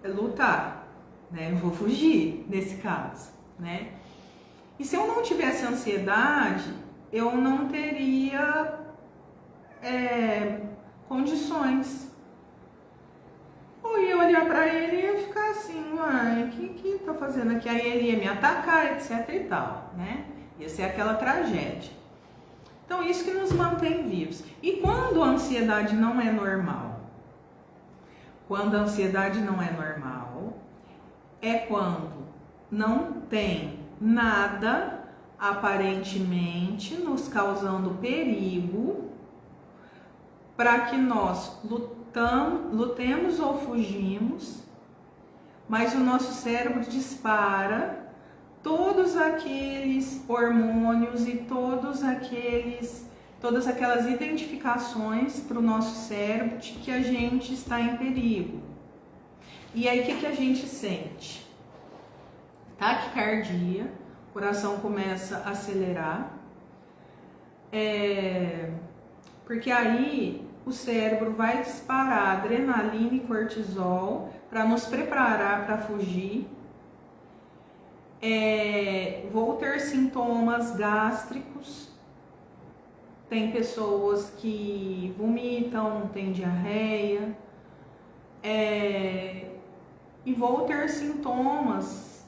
[SPEAKER 1] lutar, né? Eu vou fugir nesse caso, né? E se eu não tivesse ansiedade, eu não teria condições. Eu ia olhar para ele e ia ficar assim, o que tá fazendo aqui? Aí ele ia me atacar, etc e tal, né? Ia ser aquela tragédia. Então, isso que nos mantém vivos. E quando a ansiedade não é normal? Quando a ansiedade não é normal, é quando não tem nada aparentemente nos causando perigo para que nós lutemos ou fugimos, mas o nosso cérebro dispara todos aqueles hormônios e todas aquelas identificações para o nosso cérebro de que a gente está em perigo. E aí o que a gente sente? Taquicardia, o coração começa a acelerar, porque aí o cérebro vai disparar adrenalina e cortisol para nos preparar para fugir. Vou ter sintomas gástricos. Tem pessoas que vomitam, tem diarreia. E vou ter sintomas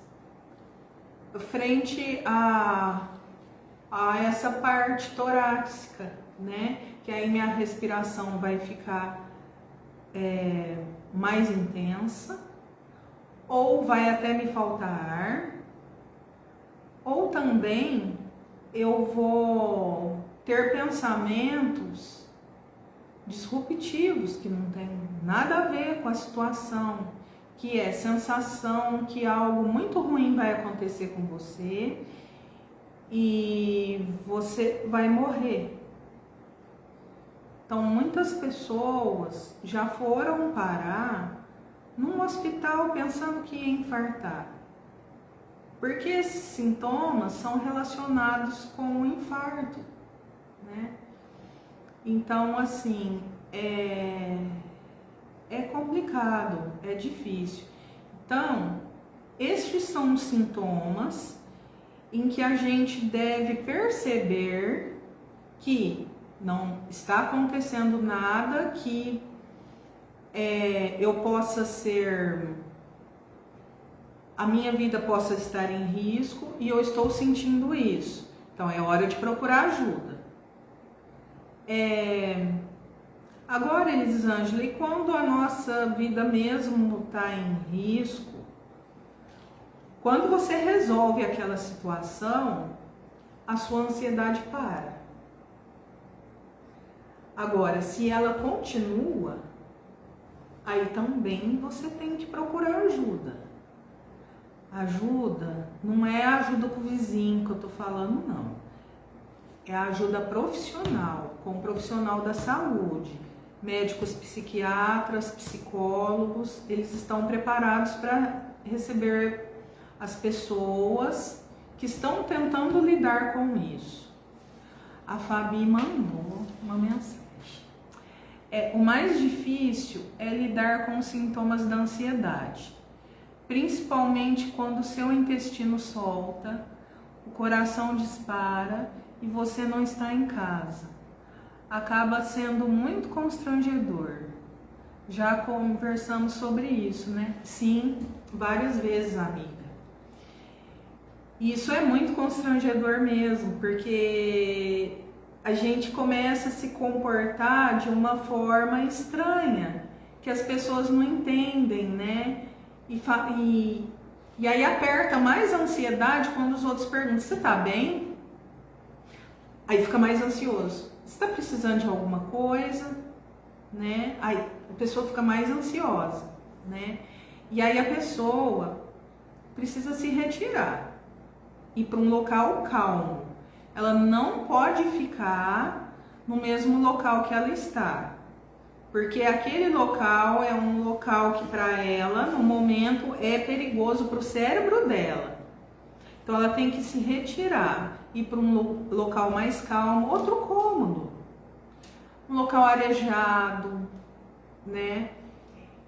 [SPEAKER 1] frente a essa parte torácica, né? Que aí minha respiração vai ficar mais intensa, ou vai até me faltar ar, ou também eu vou ter pensamentos disruptivos que não tem nada a ver com a situação, que é sensação que algo muito ruim vai acontecer com você e você vai morrer. Então, muitas pessoas já foram parar num hospital pensando que ia infartar, porque esses sintomas são relacionados com o infarto, né? Então, assim, é complicado, é difícil. Então, estes são os sintomas em que a gente deve perceber que não está acontecendo nada, que eu possa ser, a minha vida possa estar em risco e eu estou sentindo isso. Então é hora de procurar ajuda. Agora, Elisângela, e quando a nossa vida mesmo está em risco, quando você resolve aquela situação, a sua ansiedade para. Agora, se ela continua, aí também você tem que procurar ajuda. Ajuda não é a ajuda com o vizinho que eu tô falando, não. É a ajuda profissional, com o profissional da saúde. Médicos, psiquiatras, psicólogos, eles estão preparados para receber as pessoas que estão tentando lidar com isso. A Fabi mandou uma mensagem. O mais difícil é lidar com os sintomas da ansiedade, principalmente quando o seu intestino solta, o coração dispara e você não está em casa. Acaba sendo muito constrangedor. Já conversamos sobre isso, né? Sim, várias vezes, amiga. Isso é muito constrangedor mesmo, porque a gente começa a se comportar de uma forma estranha, que as pessoas não entendem, né? E aí aperta mais a ansiedade quando os outros perguntam, você tá bem? Aí fica mais ansioso. Você tá precisando de alguma coisa? Né? Aí a pessoa fica mais ansiosa, né? E aí a pessoa precisa se retirar, ir para um local calmo. Ela não pode ficar no mesmo local que ela está, porque aquele local é um local que para ela, no momento, é perigoso para o cérebro dela. Então ela tem que se retirar, ir para um local mais calmo, outro cômodo, um local arejado, né?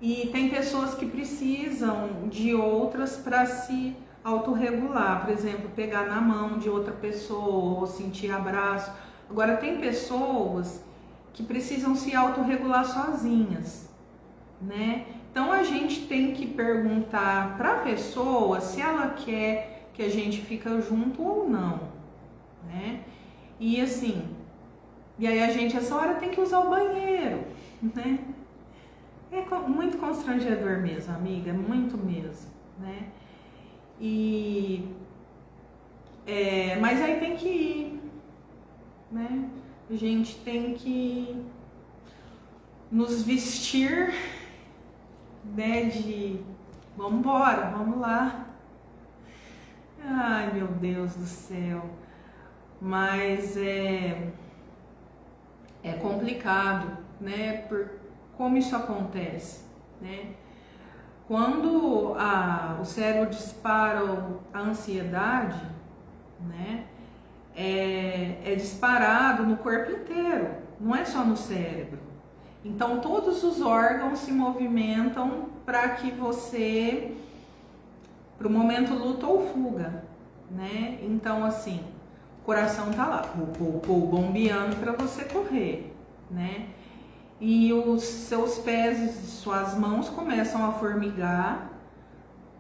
[SPEAKER 1] E tem pessoas que precisam de outras para se autorregular, por exemplo, pegar na mão de outra pessoa ou sentir abraço. Agora tem pessoas que precisam se autorregular sozinhas, né? Então a gente tem que perguntar para a pessoa se ela quer que a gente fique junto ou não, né? E assim, e aí a gente essa hora tem que usar o banheiro, né? É muito constrangedor mesmo, amiga, muito mesmo, né? Mas aí tem que ir, né? A gente tem que nos vestir, né? De vamos embora, vamos lá. Ai, meu Deus do céu. Mas é complicado, né? Por como isso acontece, né? Quando o cérebro dispara a ansiedade, né, é disparado no corpo inteiro, não é só no cérebro. Então todos os órgãos se movimentam para que você, para o momento luta ou fuga, né? Então assim, o coração tá lá, bombeando para você correr, né? E os seus pés e suas mãos começam a formigar,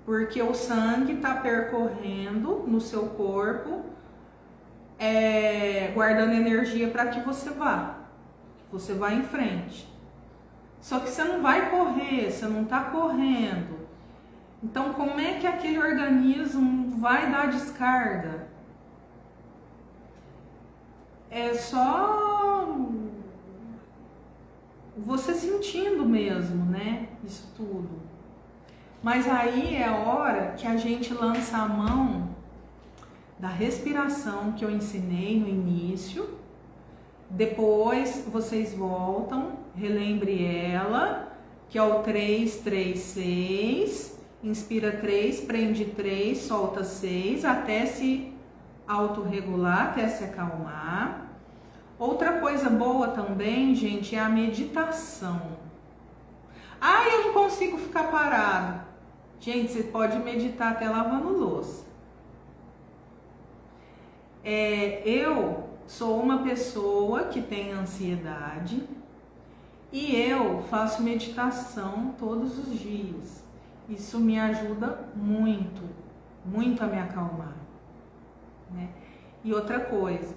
[SPEAKER 1] porque o sangue está percorrendo no seu corpo, guardando energia para que você vá em frente. Só que você não vai correr, você não está correndo. Então como é que aquele organismo vai dar descarga? É só você sentindo mesmo, né? Isso tudo. Mas aí é a hora que a gente lança a mão da respiração que eu ensinei no início. Depois vocês voltam, relembre ela, que é o 3, 3, 6. Inspira 3, prende 3, solta 6, até se autorregular, até se acalmar. Outra coisa boa também, gente, é a meditação. Ah, eu não consigo ficar parado. Gente, você pode meditar até lavando louça. Eu sou uma pessoa que tem ansiedade e eu faço meditação todos os dias. Isso me ajuda muito, muito a me acalmar, né? E outra coisa,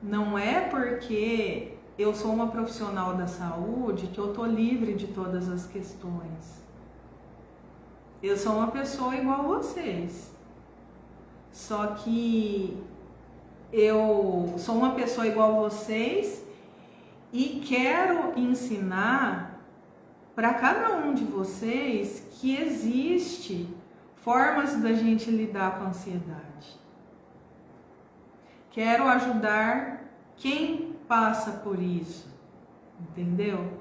[SPEAKER 1] não é porque eu sou uma profissional da saúde que eu tô livre de todas as questões. Eu sou uma pessoa igual a vocês. Só que eu sou uma pessoa igual a vocês e quero ensinar para cada um de vocês que existe formas da gente lidar com a ansiedade. Quero ajudar quem passa por isso, entendeu?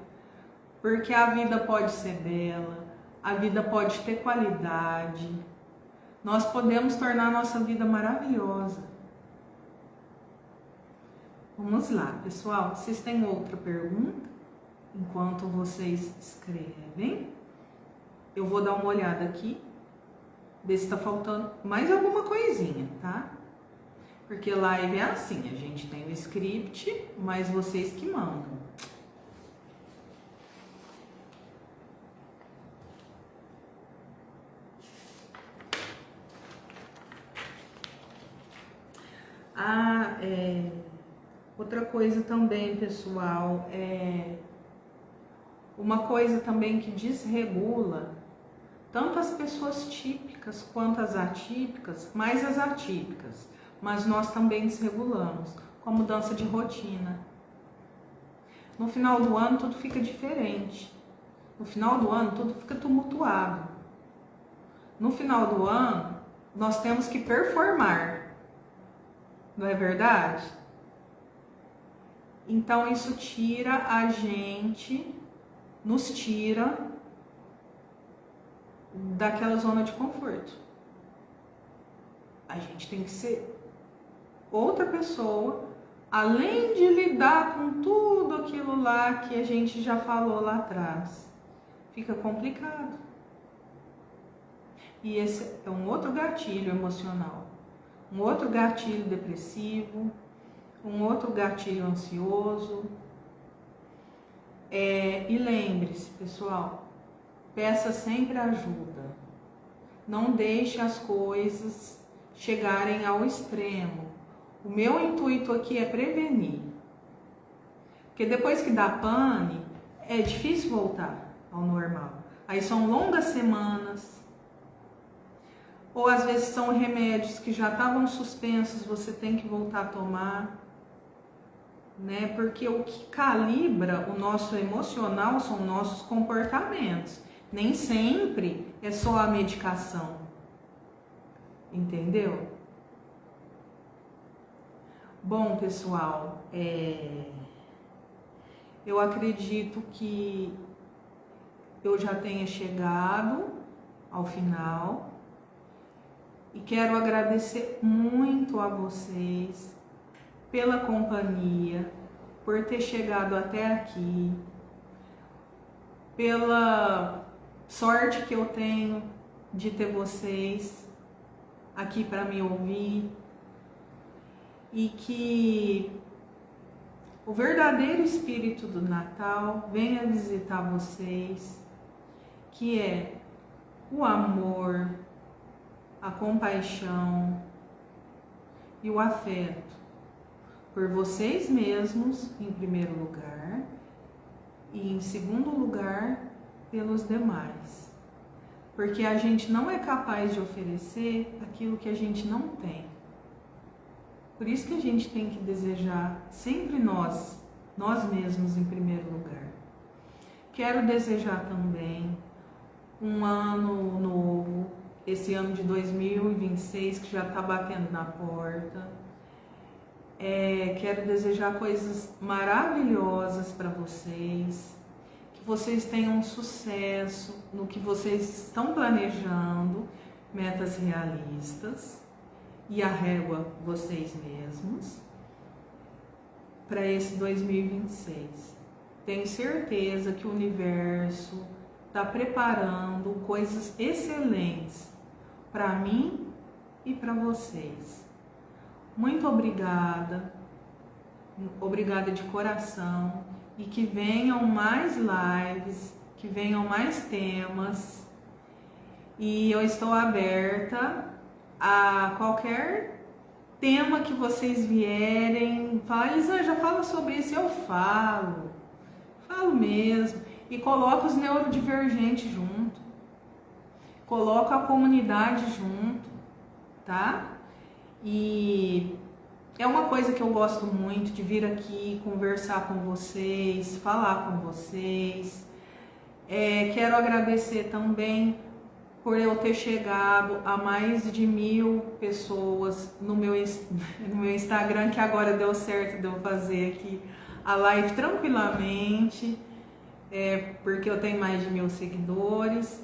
[SPEAKER 1] Porque a vida pode ser bela, a vida pode ter qualidade, nós podemos tornar a nossa vida maravilhosa. Vamos lá, pessoal, vocês têm outra pergunta? Enquanto vocês escrevem, eu vou dar uma olhada aqui, ver se tá faltando mais alguma coisinha, tá? Porque live é assim, a gente tem o script, mas vocês que mandam. Outra coisa também, pessoal, uma coisa também que desregula tanto as pessoas típicas quanto as atípicas, mais as atípicas, mas nós também desregulamos, com a mudança de rotina. No final do ano tudo fica diferente, no final do ano tudo fica tumultuado. No final do ano nós temos que performar, não é verdade? Então isso tira a gente, nos tira daquela zona de conforto. A gente tem que ser outra pessoa, além de lidar com tudo aquilo lá que a gente já falou lá atrás. Fica complicado. E esse é um outro gatilho emocional, um outro gatilho depressivo, um outro gatilho ansioso. E lembre-se, pessoal, peça sempre ajuda. Não deixe as coisas chegarem ao extremo. O meu intuito aqui é prevenir. Porque depois que dá pane, é difícil voltar ao normal. Aí são longas semanas. Ou às vezes são remédios que já estavam suspensos, você tem que voltar a tomar. Né? Porque o que calibra o nosso emocional são nossos comportamentos. Nem sempre é só a medicação. Entendeu? Bom, pessoal, eu acredito que eu já tenha chegado ao final e quero agradecer muito a vocês pela companhia, por ter chegado até aqui, pela sorte que eu tenho de ter vocês aqui para me ouvir, e que o verdadeiro espírito do Natal venha visitar vocês, que é o amor, a compaixão e o afeto por vocês mesmos, em primeiro lugar, e em segundo lugar, pelos demais. Porque a gente não é capaz de oferecer aquilo que a gente não tem. Por isso que a gente tem que desejar sempre nós mesmos em primeiro lugar. Quero desejar também um ano novo, esse ano de 2026 que já está batendo na porta. Quero desejar coisas maravilhosas para vocês, que vocês tenham sucesso no que vocês estão planejando, metas realistas, e a régua vocês mesmos para esse 2026. Tenho certeza que o universo está preparando coisas excelentes para mim e para vocês. Muito obrigada de coração, e que venham mais lives, que venham mais temas, e eu estou aberta a qualquer tema que vocês vierem. Fala, Elisa, já fala sobre isso. Eu falo mesmo, e coloco os neurodivergentes junto, coloco a comunidade junto, tá? E é uma coisa que eu gosto muito, de vir aqui conversar com vocês, falar com vocês. Quero agradecer também por eu ter chegado a mais de 1000 pessoas no meu Instagram, que agora deu certo de eu fazer aqui a live tranquilamente, porque eu tenho mais de 1000 seguidores.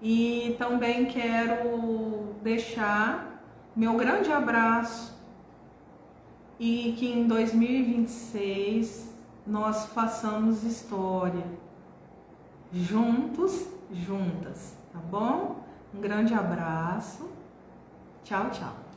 [SPEAKER 1] E também quero deixar meu grande abraço, e que em 2026 nós façamos história juntos, juntas, tá bom? Um grande abraço, tchau, tchau.